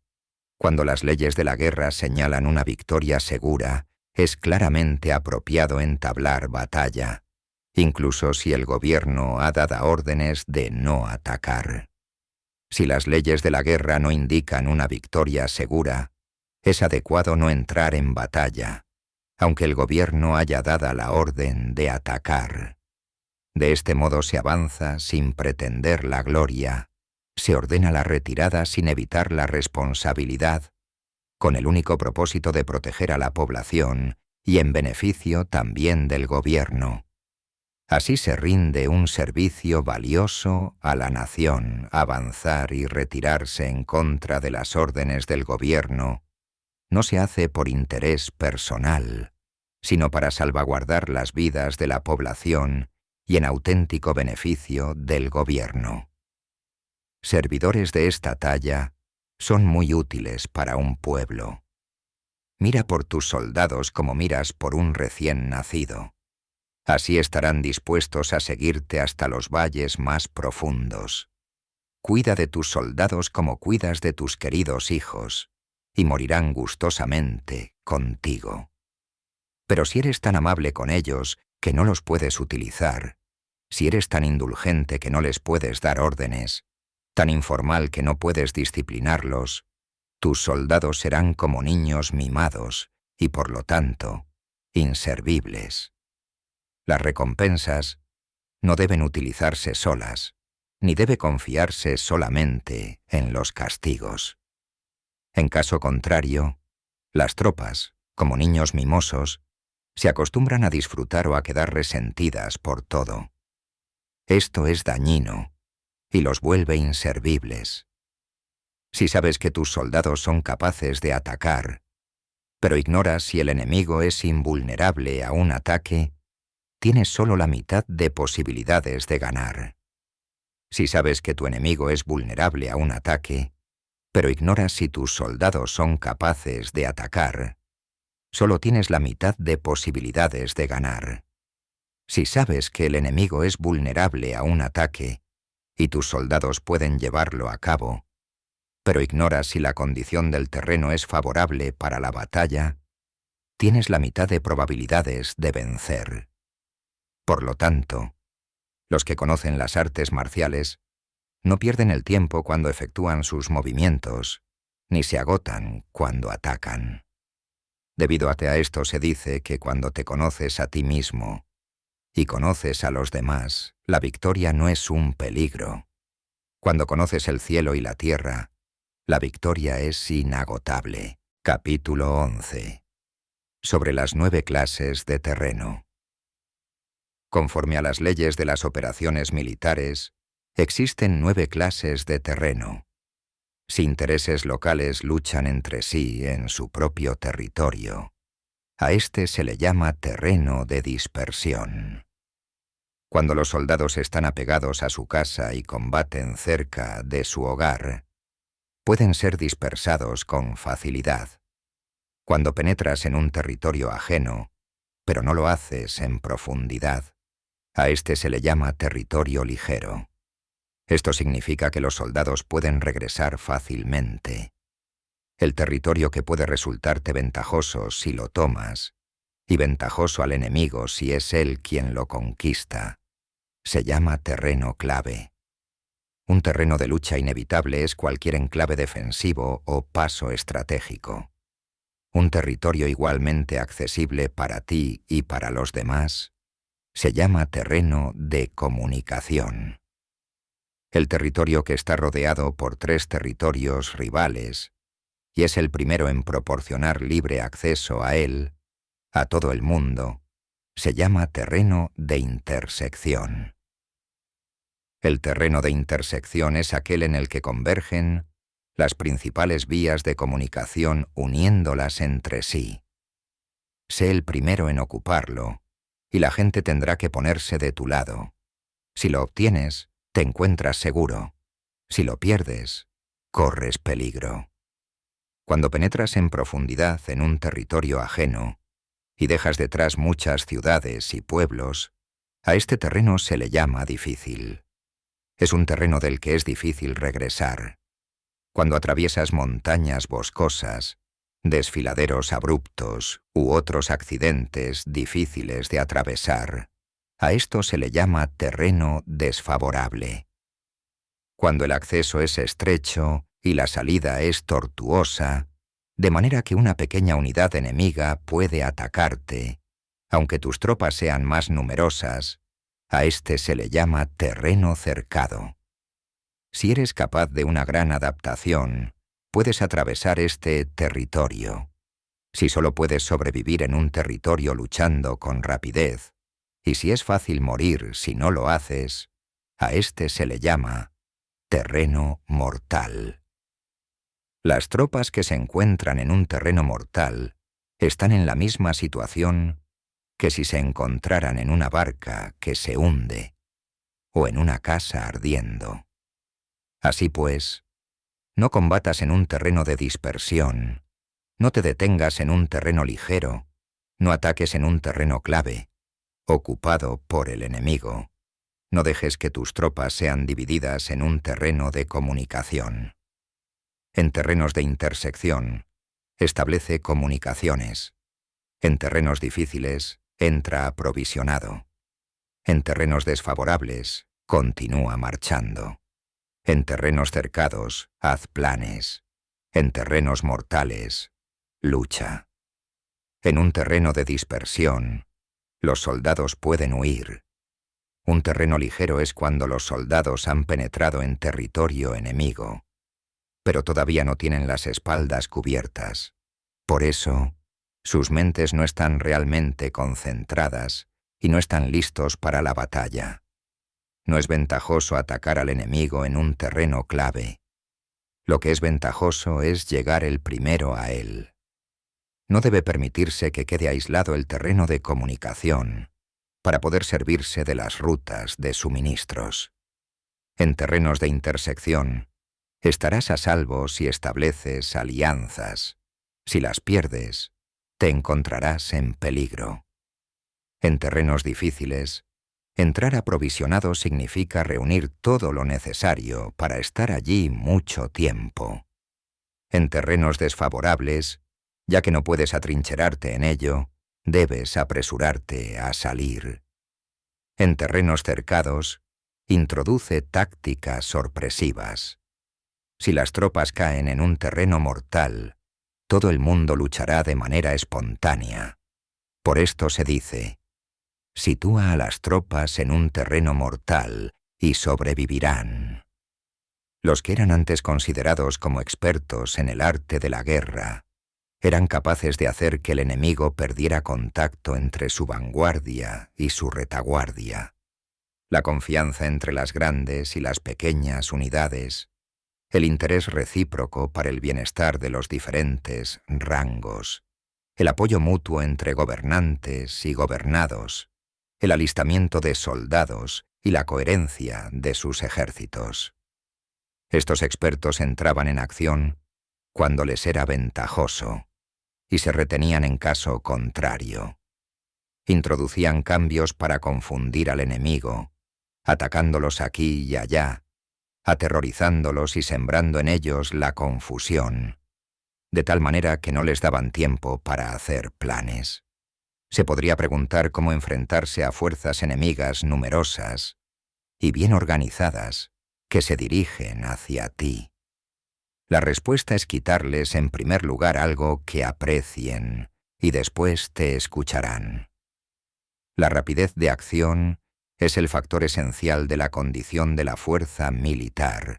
cuando las leyes de la guerra señalan una victoria segura, es claramente apropiado entablar batalla, incluso si el gobierno ha dado órdenes de no atacar. Si las leyes de la guerra no indican una victoria segura, es adecuado no entrar en batalla, aunque el gobierno haya dado la orden de atacar. De este modo se avanza sin pretender la gloria, se ordena la retirada sin evitar la responsabilidad, con el único propósito de proteger a la población y en beneficio también del gobierno. Así se rinde un servicio valioso a la nación. Avanzar y retirarse en contra de las órdenes del gobierno no se hace por interés personal, sino para salvaguardar las vidas de la población y en auténtico beneficio del gobierno. Servidores de esta talla son muy útiles para un pueblo. Mira por tus soldados como miras por un recién nacido. Así estarán dispuestos a seguirte hasta los valles más profundos. Cuida de tus soldados como cuidas de tus queridos hijos, y morirán gustosamente contigo. Pero si eres tan amable con ellos que no los puedes utilizar, si eres tan indulgente que no les puedes dar órdenes, tan informal que no puedes disciplinarlos, tus soldados serán como niños mimados y, por lo tanto, inservibles. Las recompensas no deben utilizarse solas, ni debe confiarse solamente en los castigos. En caso contrario, las tropas, como niños mimosos, se acostumbran a disfrutar o a quedar resentidas por todo. Esto es dañino y los vuelve inservibles. Si sabes que tus soldados son capaces de atacar, pero ignoras si el enemigo es invulnerable a un ataque, tienes solo la mitad de posibilidades de ganar. Si sabes que tu enemigo es vulnerable a un ataque, pero ignoras si tus soldados son capaces de atacar, solo tienes la mitad de posibilidades de ganar. Si sabes que el enemigo es vulnerable a un ataque y tus soldados pueden llevarlo a cabo, pero ignoras si la condición del terreno es favorable para la batalla, tienes la mitad de probabilidades de vencer. Por lo tanto, los que conocen las artes marciales no pierden el tiempo cuando efectúan sus movimientos, ni se agotan cuando atacan. Debido a esto se dice que cuando te conoces a ti mismo y conoces a los demás, la victoria no es un peligro. Cuando conoces el cielo y la tierra, la victoria es inagotable. Capítulo 11. Sobre las 9 clases de terreno. Conforme a las leyes de las operaciones militares, existen 9 clases de terreno. Si intereses locales luchan entre sí en su propio territorio, a este se le llama terreno de dispersión. Cuando los soldados están apegados a su casa y combaten cerca de su hogar, pueden ser dispersados con facilidad. Cuando penetras en un territorio ajeno, pero no lo haces en profundidad, a este se le llama territorio ligero. Esto significa que los soldados pueden regresar fácilmente. El territorio que puede resultarte ventajoso si lo tomas, y ventajoso al enemigo si es él quien lo conquista, se llama terreno clave. Un terreno de lucha inevitable es cualquier enclave defensivo o paso estratégico. Un territorio igualmente accesible para ti y para los demás se llama terreno de comunicación. El territorio que está rodeado por 3 territorios rivales y es el primero en proporcionar libre acceso a él, a todo el mundo, se llama terreno de intersección. El terreno de intersección es aquel en el que convergen las principales vías de comunicación uniéndolas entre sí. Sé el primero en ocuparlo, y la gente tendrá que ponerse de tu lado. Si lo obtienes, te encuentras seguro. Si lo pierdes, corres peligro. Cuando penetras en profundidad en un territorio ajeno y dejas detrás muchas ciudades y pueblos, a este terreno se le llama difícil. Es un terreno del que es difícil regresar. Cuando atraviesas montañas boscosas, desfiladeros abruptos u otros accidentes difíciles de atravesar, a esto se le llama terreno desfavorable. Cuando el acceso es estrecho y la salida es tortuosa, de manera que una pequeña unidad enemiga puede atacarte, aunque tus tropas sean más numerosas, a este se le llama terreno cercado. Si eres capaz de una gran adaptación, puedes atravesar este territorio. Si solo puedes sobrevivir en un territorio luchando con rapidez, y si es fácil morir si no lo haces, a este se le llama terreno mortal. Las tropas que se encuentran en un terreno mortal están en la misma situación que si se encontraran en una barca que se hunde o en una casa ardiendo. Así pues, no combatas en un terreno de dispersión, no te detengas en un terreno ligero, no ataques en un terreno clave, ocupado por el enemigo. No dejes que tus tropas sean divididas en un terreno de comunicación. En terrenos de intersección, establece comunicaciones. En terrenos difíciles, entra aprovisionado. En terrenos desfavorables, continúa marchando. En terrenos cercados, haz planes. En terrenos mortales, lucha. En un terreno de dispersión, los soldados pueden huir. Un terreno ligero es cuando los soldados han penetrado en territorio enemigo, pero todavía no tienen las espaldas cubiertas. Por eso, sus mentes no están realmente concentradas y no están listos para la batalla. No es ventajoso atacar al enemigo en un terreno clave. Lo que es ventajoso es llegar el primero a él. No debe permitirse que quede aislado el terreno de comunicación para poder servirse de las rutas de suministros. En terrenos de intersección, Estarás a salvo si estableces alianzas. Si las pierdes, te encontrarás en peligro. En terrenos difíciles, entrar aprovisionado significa reunir todo lo necesario para estar allí mucho tiempo. En terrenos desfavorables, ya que no puedes atrincherarte en ello, debes apresurarte a salir. En terrenos cercados, introduce tácticas sorpresivas. Si las tropas caen en un terreno mortal, todo el mundo luchará de manera espontánea. Por esto se dice: sitúa a las tropas en un terreno mortal y sobrevivirán. Los que eran antes considerados como expertos en el arte de la guerra eran capaces de hacer que el enemigo perdiera contacto entre su vanguardia y su retaguardia. La confianza entre las grandes y las pequeñas unidades, el interés recíproco para el bienestar de los diferentes rangos, el apoyo mutuo entre gobernantes y gobernados, el alistamiento de soldados y la coherencia de sus ejércitos. Estos expertos entraban en acción cuando les era ventajoso y se retenían en caso contrario. Introducían cambios para confundir al enemigo, atacándolos aquí y allá, aterrorizándolos y sembrando en ellos la confusión, de tal manera que no les daban tiempo para hacer planes. Se podría preguntar cómo enfrentarse a fuerzas enemigas numerosas y bien organizadas que se dirigen hacia ti. La respuesta es quitarles en primer lugar algo que aprecien y después te escucharán. La rapidez de acción es el factor esencial de la condición de la fuerza militar,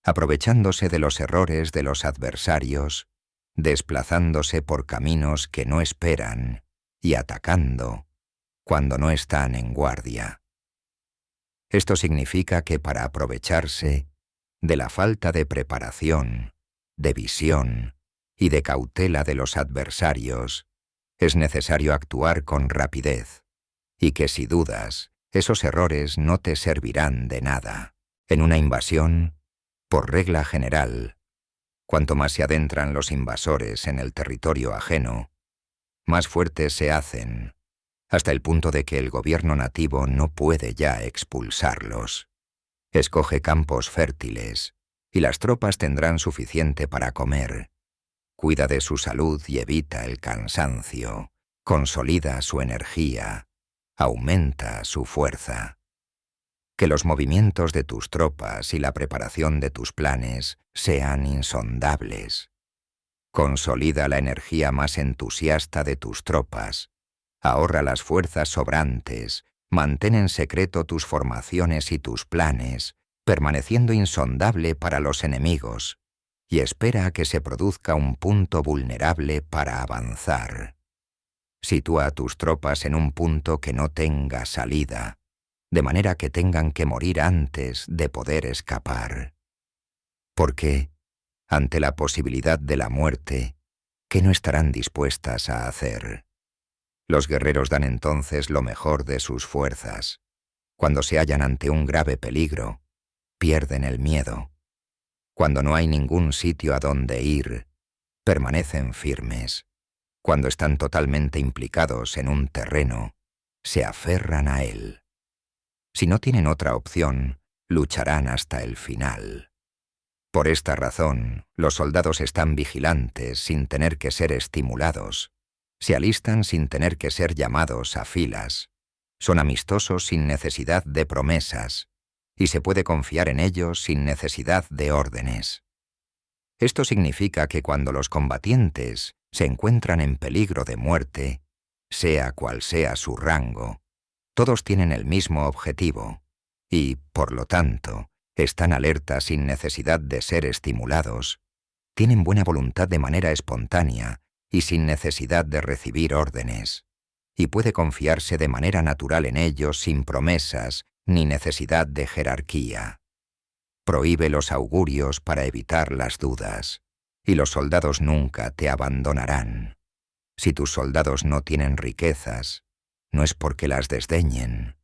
aprovechándose de los errores de los adversarios, desplazándose por caminos que no esperan y atacando cuando no están en guardia. Esto significa que para aprovecharse de la falta de preparación, de visión y de cautela de los adversarios, es necesario actuar con rapidez, y que si dudas, esos errores no te servirán de nada. En una invasión, por regla general, cuanto más se adentran los invasores en el territorio ajeno, más fuertes se hacen, hasta el punto de que el gobierno nativo no puede ya expulsarlos. Escoge campos fértiles, y las tropas tendrán suficiente para comer. Cuida de su salud y evita el cansancio. Consolida su energía. Aumenta su fuerza. Que los movimientos de tus tropas y la preparación de tus planes sean insondables. Consolida la energía más entusiasta de tus tropas. Ahorra las fuerzas sobrantes. Mantén en secreto tus formaciones y tus planes, permaneciendo insondable para los enemigos, y espera a que se produzca un punto vulnerable para avanzar. Sitúa a tus tropas en un punto que no tenga salida, de manera que tengan que morir antes de poder escapar. Porque, ante la posibilidad de la muerte, ¿qué no estarán dispuestas a hacer? Los guerreros dan entonces lo mejor de sus fuerzas. Cuando se hallan ante un grave peligro, pierden el miedo. Cuando no hay ningún sitio a donde ir, permanecen firmes. Cuando están totalmente implicados en un terreno, se aferran a él. Si no tienen otra opción, lucharán hasta el final. Por esta razón, los soldados están vigilantes sin tener que ser estimulados. Se alistan sin tener que ser llamados a filas. Son amistosos sin necesidad de promesas, y se puede confiar en ellos sin necesidad de órdenes. Esto significa que cuando los combatientes se encuentran en peligro de muerte, sea cual sea su rango, todos tienen el mismo objetivo, y, por lo tanto, están alertas sin necesidad de ser estimulados, tienen buena voluntad de manera espontánea, y sin necesidad de recibir órdenes, y puede confiarse de manera natural en ellos sin promesas ni necesidad de jerarquía. Prohíbe los augurios para evitar las dudas, y los soldados nunca te abandonarán. Si tus soldados no tienen riquezas, no es porque las desdeñen.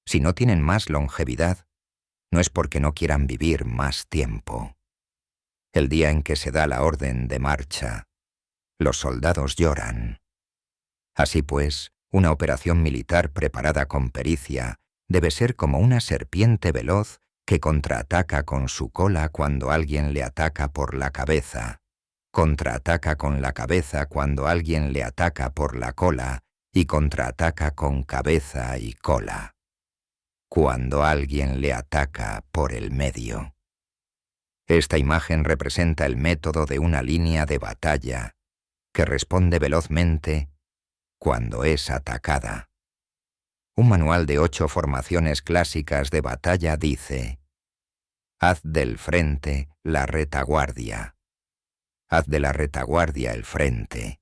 Si no tienen más longevidad, no es porque no quieran vivir más tiempo. El día en que se da la orden de marcha, los soldados lloran. Así pues, una operación militar preparada con pericia debe ser como una serpiente veloz que contraataca con su cola cuando alguien le ataca por la cabeza, contraataca con la cabeza cuando alguien le ataca por la cola y contraataca con cabeza y cola, cuando alguien le ataca por el medio. Esta imagen representa el método de una línea de batalla que responde velozmente cuando es atacada. Un manual de 8 formaciones clásicas de batalla dice: haz del frente la retaguardia. Haz de la retaguardia el frente,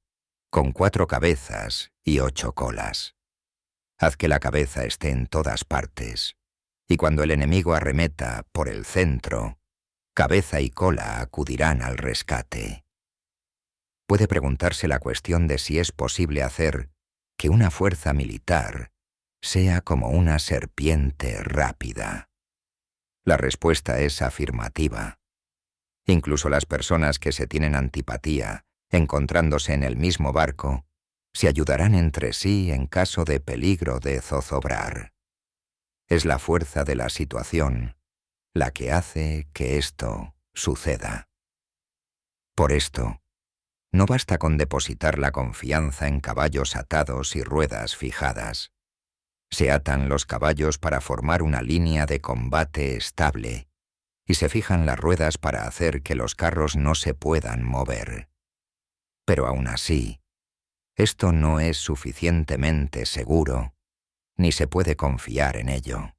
con 4 cabezas y 8 colas. Haz que la cabeza esté en todas partes, y cuando el enemigo arremeta por el centro, cabeza y cola acudirán al rescate. Puede preguntarse la cuestión de si es posible hacer que una fuerza militar sea como una serpiente rápida. La respuesta es afirmativa. Incluso las personas que se tienen antipatía, encontrándose en el mismo barco, se ayudarán entre sí en caso de peligro de zozobrar. Es la fuerza de la situación la que hace que esto suceda. Por esto, no basta con depositar la confianza en caballos atados y ruedas fijadas. Se atan los caballos para formar una línea de combate estable y se fijan las ruedas para hacer que los carros no se puedan mover. Pero aún así, esto no es suficientemente seguro, ni se puede confiar en ello.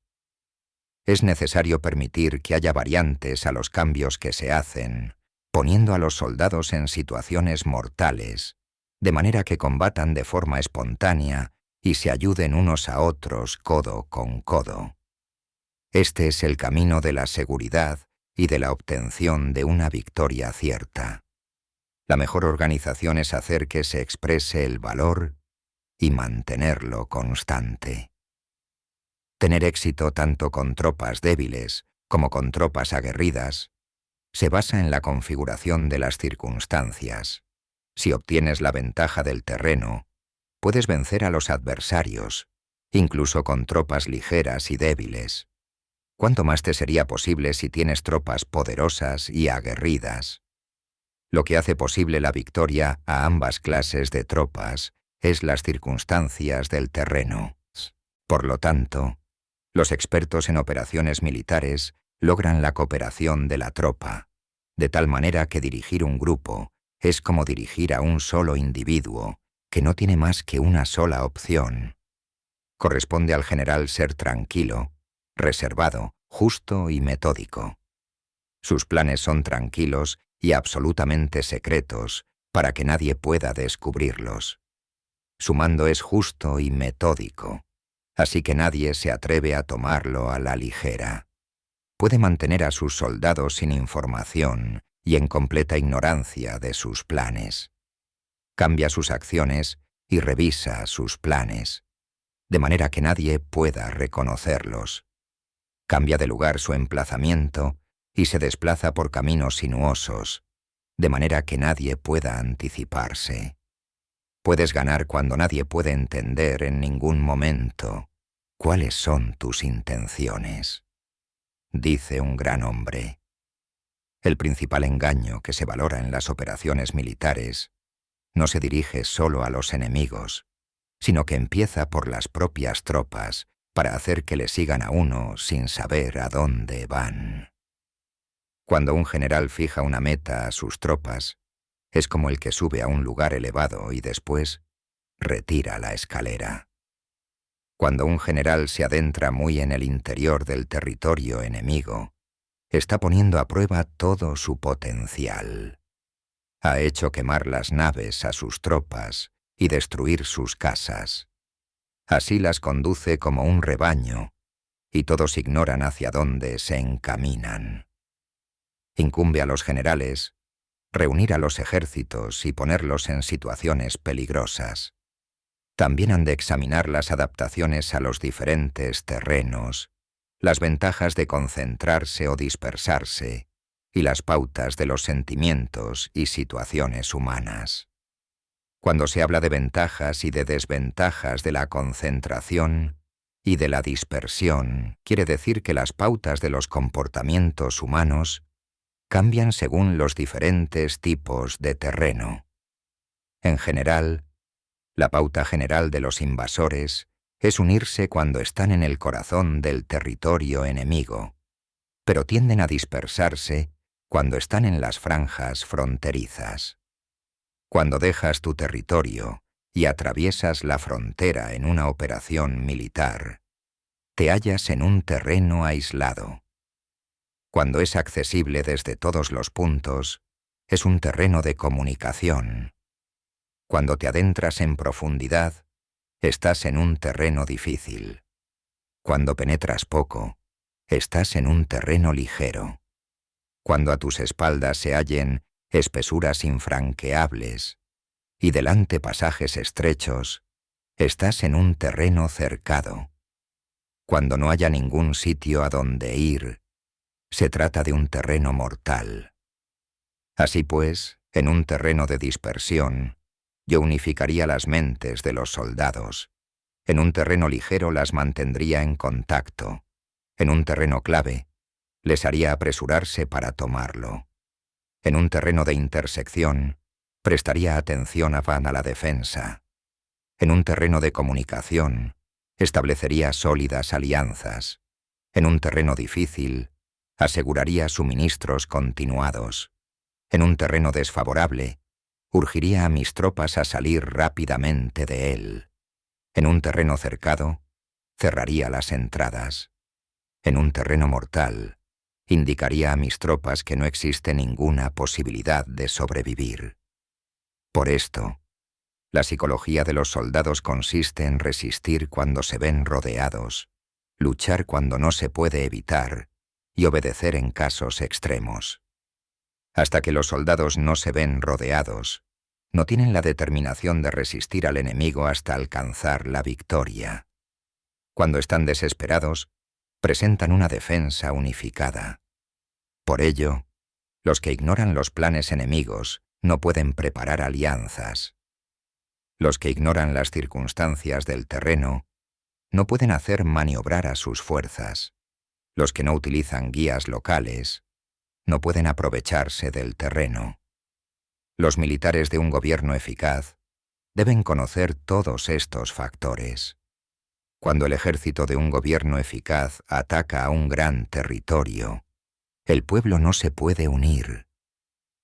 Es necesario permitir que haya variantes a los cambios que se hacen, poniendo a los soldados en situaciones mortales, de manera que combatan de forma espontánea y se ayuden unos a otros codo con codo. Este es el camino de la seguridad y de la obtención de una victoria cierta. La mejor organización es hacer que se exprese el valor y mantenerlo constante. Tener éxito tanto con tropas débiles como con tropas aguerridas se basa en la configuración de las circunstancias. Si obtienes la ventaja del terreno, puedes vencer a los adversarios, incluso con tropas ligeras y débiles. ¿Cuánto más te sería posible si tienes tropas poderosas y aguerridas? Lo que hace posible la victoria a ambas clases de tropas es las circunstancias del terreno. Por lo tanto, los expertos en operaciones militares logran la cooperación de la tropa, de tal manera que dirigir un grupo es como dirigir a un solo individuo que no tiene más que una sola opción. Corresponde al general ser tranquilo, reservado, justo y metódico. Sus planes son tranquilos y absolutamente secretos para que nadie pueda descubrirlos. Su mando es justo y metódico, así que nadie se atreve a tomarlo a la ligera. Puede mantener a sus soldados sin información y en completa ignorancia de sus planes. Cambia sus acciones y revisa sus planes, de manera que nadie pueda reconocerlos. Cambia de lugar su emplazamiento y se desplaza por caminos sinuosos, de manera que nadie pueda anticiparse. Puedes ganar cuando nadie puede entender en ningún momento cuáles son tus intenciones. Dice un gran hombre: el principal engaño que se valora en las operaciones militares no se dirige solo a los enemigos, sino que empieza por las propias tropas para hacer que le sigan a uno sin saber a dónde van. Cuando un general fija una meta a sus tropas, es como el que sube a un lugar elevado y después retira la escalera. Cuando un general se adentra muy en el interior del territorio enemigo, está poniendo a prueba todo su potencial. Ha hecho quemar las naves a sus tropas y destruir sus casas. Así las conduce como un rebaño, y todos ignoran hacia dónde se encaminan. Incumbe a los generales reunir a los ejércitos y ponerlos en situaciones peligrosas. También han de examinar las adaptaciones a los diferentes terrenos, las ventajas de concentrarse o dispersarse, y las pautas de los sentimientos y situaciones humanas. Cuando se habla de ventajas y de desventajas de la concentración y de la dispersión, quiere decir que las pautas de los comportamientos humanos cambian según los diferentes tipos de terreno. En general, la pauta general de los invasores es unirse cuando están en el corazón del territorio enemigo, pero tienden a dispersarse cuando están en las franjas fronterizas. Cuando dejas tu territorio y atraviesas la frontera en una operación militar, te hallas en un terreno aislado. Cuando es accesible desde todos los puntos, es un terreno de comunicación. Cuando te adentras en profundidad, estás en un terreno difícil. Cuando penetras poco, estás en un terreno ligero. Cuando a tus espaldas se hallen espesuras infranqueables y delante pasajes estrechos, estás en un terreno cercado. Cuando no haya ningún sitio a donde ir, se trata de un terreno mortal. Así pues, en un terreno de dispersión, yo unificaría las mentes de los soldados. En un terreno ligero las mantendría en contacto. En un terreno clave, les haría apresurarse para tomarlo. En un terreno de intersección, prestaría atención a la defensa. En un terreno de comunicación, establecería sólidas alianzas. En un terreno difícil, aseguraría suministros continuados. En un terreno desfavorable, urgiría a mis tropas a salir rápidamente de él. En un terreno cercado, cerraría las entradas. En un terreno mortal, indicaría a mis tropas que no existe ninguna posibilidad de sobrevivir. Por esto, la psicología de los soldados consiste en resistir cuando se ven rodeados, luchar cuando no se puede evitar y obedecer en casos extremos. Hasta que los soldados no se ven rodeados, no tienen la determinación de resistir al enemigo hasta alcanzar la victoria. Cuando están desesperados, presentan una defensa unificada. Por ello, los que ignoran los planes enemigos no pueden preparar alianzas. Los que ignoran las circunstancias del terreno no pueden hacer maniobrar a sus fuerzas. Los que no utilizan guías locales no pueden aprovecharse del terreno. Los militares de un gobierno eficaz deben conocer todos estos factores. Cuando el ejército de un gobierno eficaz ataca a un gran territorio, el pueblo no se puede unir.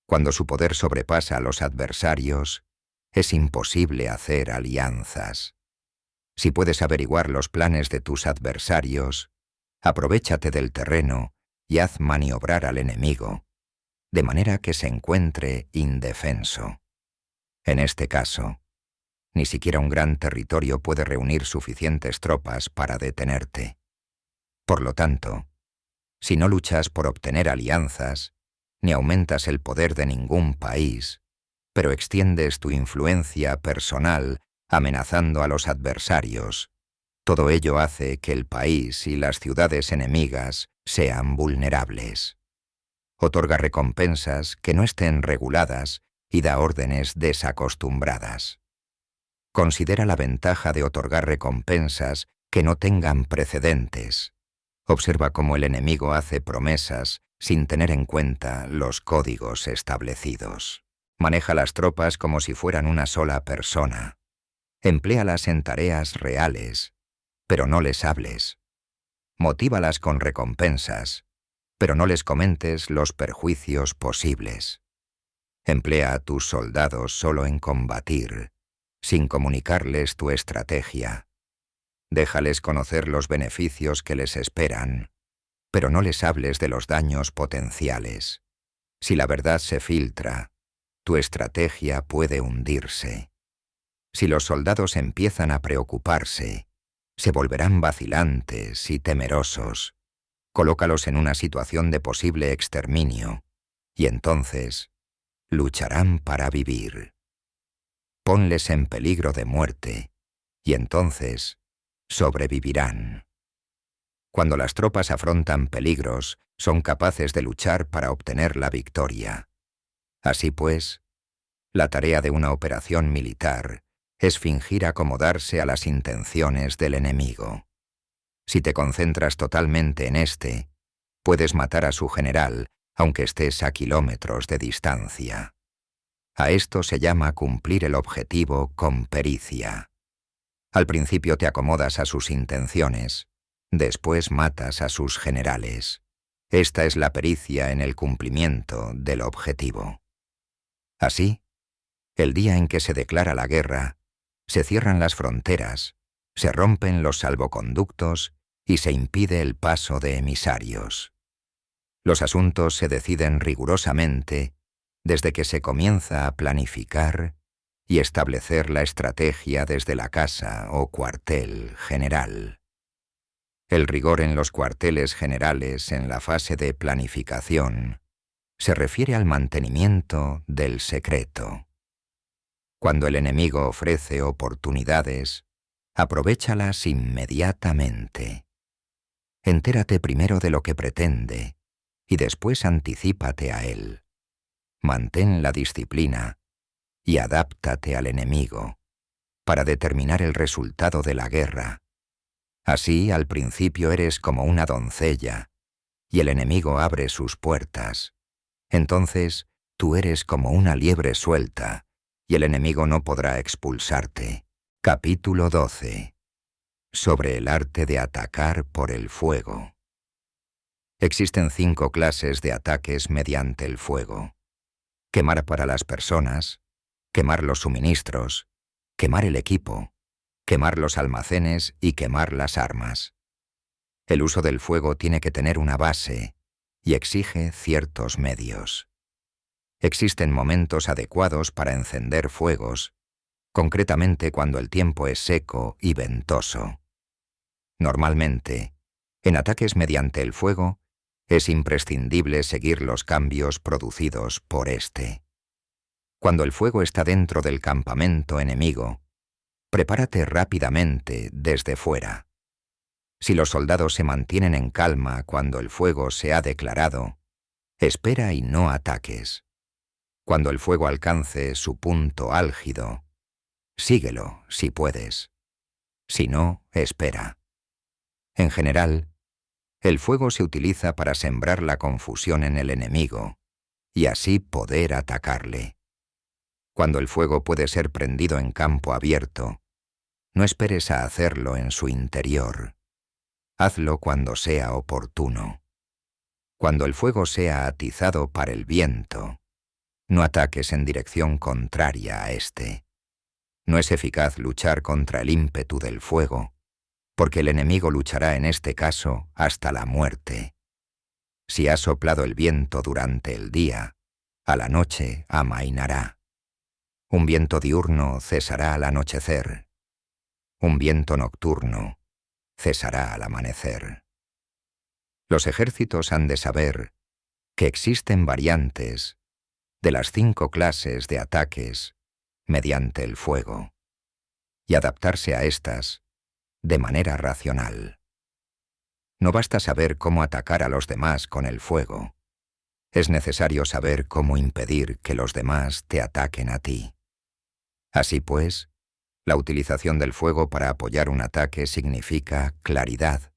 Cuando su poder sobrepasa a los adversarios, es imposible hacer alianzas. Si puedes averiguar los planes de tus adversarios, aprovéchate del terreno y haz maniobrar al enemigo, de manera que se encuentre indefenso. En este caso, ni siquiera un gran territorio puede reunir suficientes tropas para detenerte. Por lo tanto, si no luchas por obtener alianzas, ni aumentas el poder de ningún país, pero extiendes tu influencia personal amenazando a los adversarios, todo ello hace que el país y las ciudades enemigas sean vulnerables. Otorga recompensas que no estén reguladas y da órdenes desacostumbradas. Considera la ventaja de otorgar recompensas que no tengan precedentes. Observa cómo el enemigo hace promesas sin tener en cuenta los códigos establecidos. Maneja las tropas como si fueran una sola persona. Empléalas en tareas reales, pero no les hables. Motívalas con recompensas, pero no les comentes los perjuicios posibles. Emplea a tus soldados solo en combatir, sin comunicarles tu estrategia. Déjales conocer los beneficios que les esperan, pero no les hables de los daños potenciales. Si la verdad se filtra, tu estrategia puede hundirse. Si los soldados empiezan a preocuparse, se volverán vacilantes y temerosos. Colócalos en una situación de posible exterminio, y entonces lucharán para vivir. Ponles en peligro de muerte, y entonces sobrevivirán. Cuando las tropas afrontan peligros, Son capaces de luchar para obtener la victoria. Así pues, la tarea de una operación militar es fingir acomodarse a las intenciones del enemigo. Si te concentras totalmente en este, puedes matar a su general, aunque estés a kilómetros de distancia. A esto se llama cumplir el objetivo con pericia. Al principio te acomodas a sus intenciones, después matas a sus generales. Esta es la pericia en el cumplimiento del objetivo. Así, el día en que se declara la guerra, se cierran las fronteras, se rompen los salvoconductos y se impide el paso de emisarios. Los asuntos se deciden rigurosamente desde que se comienza a planificar y establecer la estrategia desde la casa o cuartel general. El rigor en los cuarteles generales en la fase de planificación se refiere al mantenimiento del secreto. Cuando el enemigo ofrece oportunidades, aprovéchalas inmediatamente. Entérate primero de lo que pretende y después anticípate a él. Mantén la disciplina y adáptate al enemigo para determinar el resultado de la guerra. Así, al principio eres como una doncella y el enemigo abre sus puertas. Entonces, tú eres como una liebre suelta y el enemigo no podrá expulsarte. Capítulo 12. Sobre el arte de atacar por el fuego. Existen 5 clases de ataques mediante el fuego: quemar para las personas, quemar los suministros, quemar el equipo, quemar los almacenes y quemar las armas. El uso del fuego tiene que tener una base y exige ciertos medios. Existen momentos adecuados para encender fuegos, concretamente cuando el tiempo es seco y ventoso. Normalmente, en ataques mediante el fuego, es imprescindible seguir los cambios producidos por este. Cuando el fuego está dentro del campamento enemigo, prepárate rápidamente desde fuera. Si los soldados se mantienen en calma cuando el fuego se ha declarado, espera y no ataques. Cuando el fuego alcance su punto álgido, síguelo si puedes. Si no, espera. En general, el fuego se utiliza para sembrar la confusión en el enemigo y así poder atacarle. Cuando el fuego puede ser prendido en campo abierto, no esperes a hacerlo en su interior. Hazlo cuando sea oportuno. Cuando el fuego sea atizado para el viento, no ataques en dirección contraria a este. No es eficaz luchar contra el ímpetu del fuego, porque el enemigo luchará en este caso hasta la muerte. Si ha soplado el viento durante el día, a la noche amainará. Un viento diurno cesará al anochecer. Un viento nocturno cesará al amanecer. Los ejércitos han de saber que existen variantes de las 5 clases de ataques mediante el fuego y adaptarse a estas de manera racional. No basta saber cómo atacar a los demás con el fuego. Es necesario saber cómo impedir que los demás te ataquen a ti. Así pues, la utilización del fuego para apoyar un ataque significa claridad,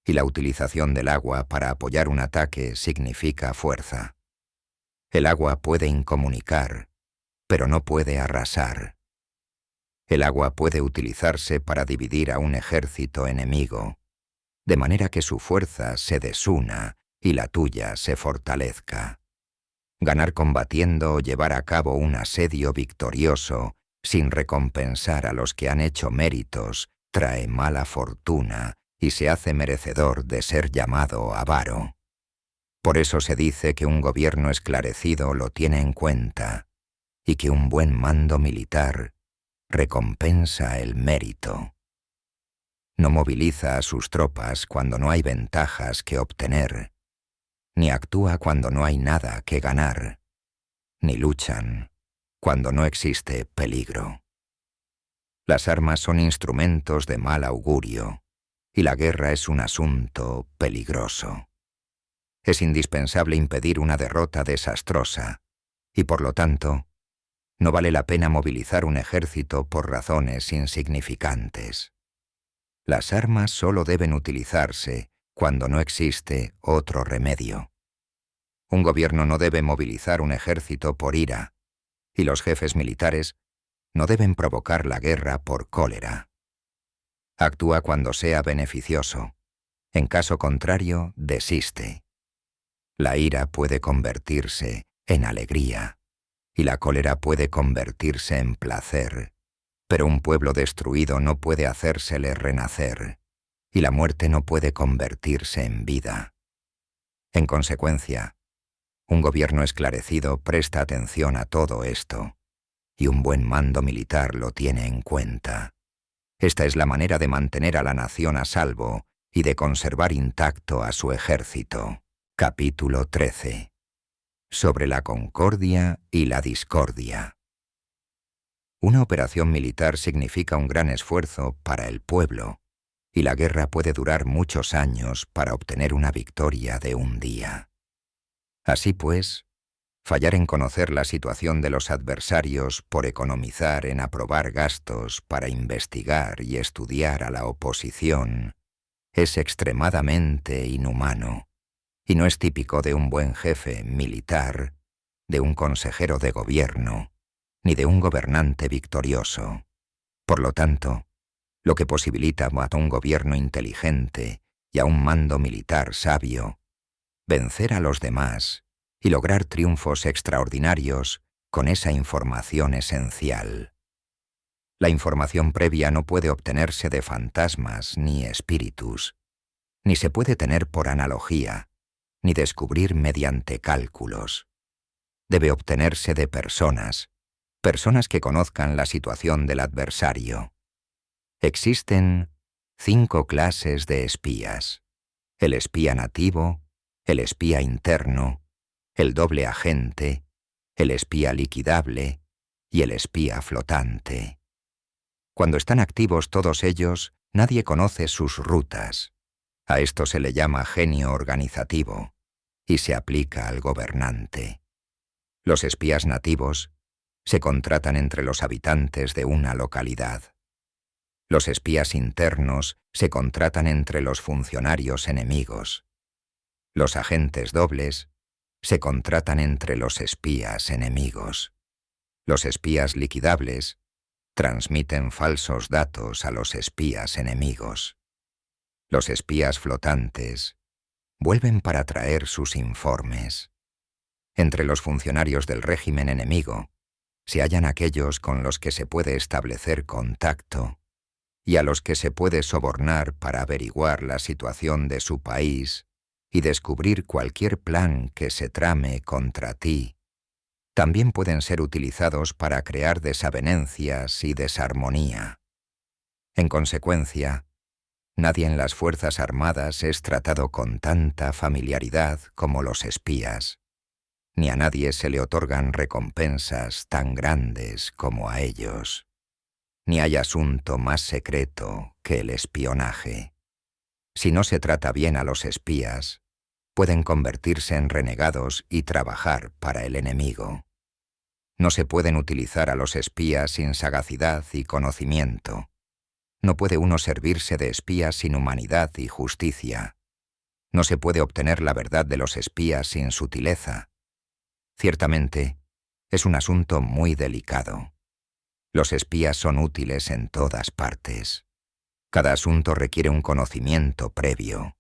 y la utilización del agua para apoyar un ataque significa fuerza. El agua puede incomunicar, pero no puede arrasar. El agua puede utilizarse para dividir a un ejército enemigo, de manera que su fuerza se desuna y la tuya se fortalezca. Ganar combatiendo o llevar a cabo un asedio victorioso sin recompensar a los que han hecho méritos trae mala fortuna y se hace merecedor de ser llamado avaro. Por eso se dice que un gobierno esclarecido lo tiene en cuenta y que un buen mando militar recompensa el mérito. No moviliza a sus tropas cuando no hay ventajas que obtener, ni actúa cuando no hay nada que ganar, ni luchan cuando no existe peligro. Las armas son instrumentos de mal augurio, y la guerra es un asunto peligroso. Es indispensable impedir una derrota desastrosa, y por lo tanto, no vale la pena movilizar un ejército por razones insignificantes. Las armas solo deben utilizarse cuando no existe otro remedio. Un gobierno no debe movilizar un ejército por ira, y los jefes militares no deben provocar la guerra por cólera. Actúa cuando sea beneficioso. En caso contrario, desiste. La ira puede convertirse en alegría, y la cólera puede convertirse en placer, pero un pueblo destruido no puede hacérsele renacer, y la muerte no puede convertirse en vida. En consecuencia, un gobierno esclarecido presta atención a todo esto, y un buen mando militar lo tiene en cuenta. Esta es la manera de mantener a la nación a salvo y de conservar intacto a su ejército. Capítulo 13. Sobre la concordia y la discordia. Una operación militar significa un gran esfuerzo para el pueblo, y la guerra puede durar muchos años para obtener una victoria de un día. Así pues, fallar en conocer la situación de los adversarios por economizar en aprobar gastos para investigar y estudiar a la oposición es extremadamente inhumano, y no es típico de un buen jefe militar, de un consejero de gobierno, ni de un gobernante victorioso. Por lo tanto, lo que posibilita a un gobierno inteligente y a un mando militar sabio, vencer a los demás y lograr triunfos extraordinarios con esa información esencial. La información previa no puede obtenerse de fantasmas ni espíritus, ni se puede tener por analogía, ni descubrir mediante cálculos. Debe obtenerse de personas que conozcan la situación del adversario. Existen 5 clases de espías: el espía nativo, el espía interno, el doble agente, el espía liquidable y el espía flotante. Cuando están activos todos ellos, nadie conoce sus rutas. A esto se le llama genio organizativo y se aplica al gobernante. Los espías nativos se contratan entre los habitantes de una localidad. Los espías internos se contratan entre los funcionarios enemigos. Los agentes dobles se contratan entre los espías enemigos. Los espías liquidables transmiten falsos datos a los espías enemigos. Los espías flotantes vuelven para traer sus informes. Entre los funcionarios del régimen enemigo se hallan aquellos con los que se puede establecer contacto y a los que se puede sobornar para averiguar la situación de su país y descubrir cualquier plan que se trame contra ti. También pueden ser utilizados para crear desavenencias y desarmonía. En consecuencia, nadie en las Fuerzas Armadas es tratado con tanta familiaridad como los espías, ni a nadie se le otorgan recompensas tan grandes como a ellos. Ni hay asunto más secreto que el espionaje. Si no se trata bien a los espías, pueden convertirse en renegados y trabajar para el enemigo. No se pueden utilizar a los espías sin sagacidad y conocimiento. No puede uno servirse de espías sin humanidad y justicia. No se puede obtener la verdad de los espías sin sutileza. Ciertamente, es un asunto muy delicado. Los espías son útiles en todas partes. Cada asunto requiere un conocimiento previo.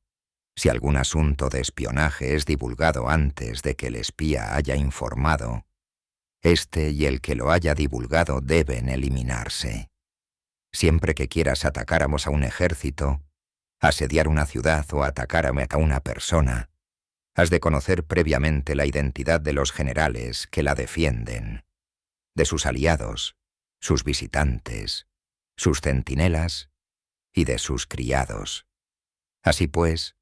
Si algún asunto de espionaje es divulgado antes de que el espía haya informado, este y el que lo haya divulgado deben eliminarse. Siempre que quieras atacar a un ejército, asediar una ciudad o atacar a una persona, has de conocer previamente la identidad de los generales que la defienden, de sus aliados, sus visitantes, sus centinelas y de sus criados. Así pues,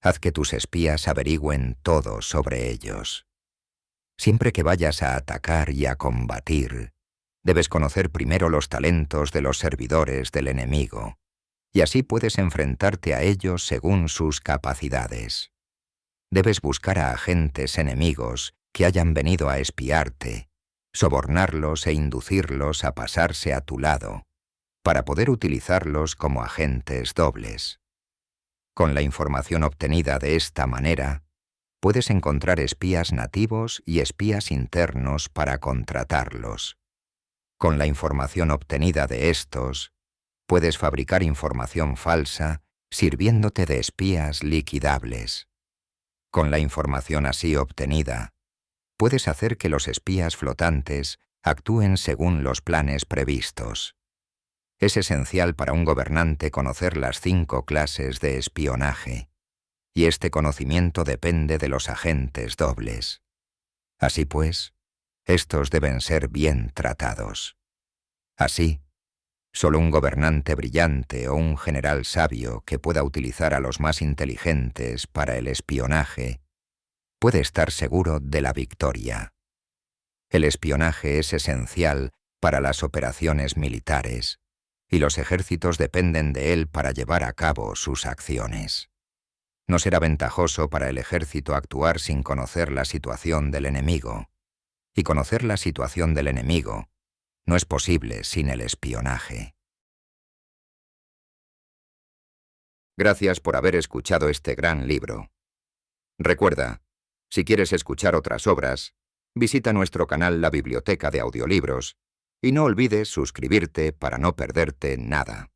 haz que tus espías averigüen todo sobre ellos. Siempre que vayas a atacar y a combatir, debes conocer primero los talentos de los servidores del enemigo, y así puedes enfrentarte a ellos según sus capacidades. debes buscar a agentes enemigos que hayan venido a espiarte, sobornarlos e inducirlos a pasarse a tu lado, para poder utilizarlos como agentes dobles. Con la información obtenida de esta manera, puedes encontrar espías nativos y espías internos para contratarlos. Con la información obtenida de estos, puedes fabricar información falsa sirviéndote de espías liquidables. Con la información así obtenida, puedes hacer que los espías flotantes actúen según los planes previstos. Es esencial para un gobernante conocer las 5 clases de espionaje, y este conocimiento depende de los agentes dobles. Así pues, estos deben ser bien tratados. Así, solo un gobernante brillante o un general sabio que pueda utilizar a los más inteligentes para el espionaje puede estar seguro de la victoria. El espionaje es esencial para las operaciones militares, y los ejércitos dependen de él para llevar a cabo sus acciones. No será ventajoso para el ejército actuar sin conocer la situación del enemigo, y conocer la situación del enemigo no es posible sin el espionaje. Gracias por haber escuchado este gran libro. Recuerda, si quieres escuchar otras obras, visita nuestro canal La Biblioteca de Audiolibros y no olvides suscribirte para no perderte nada.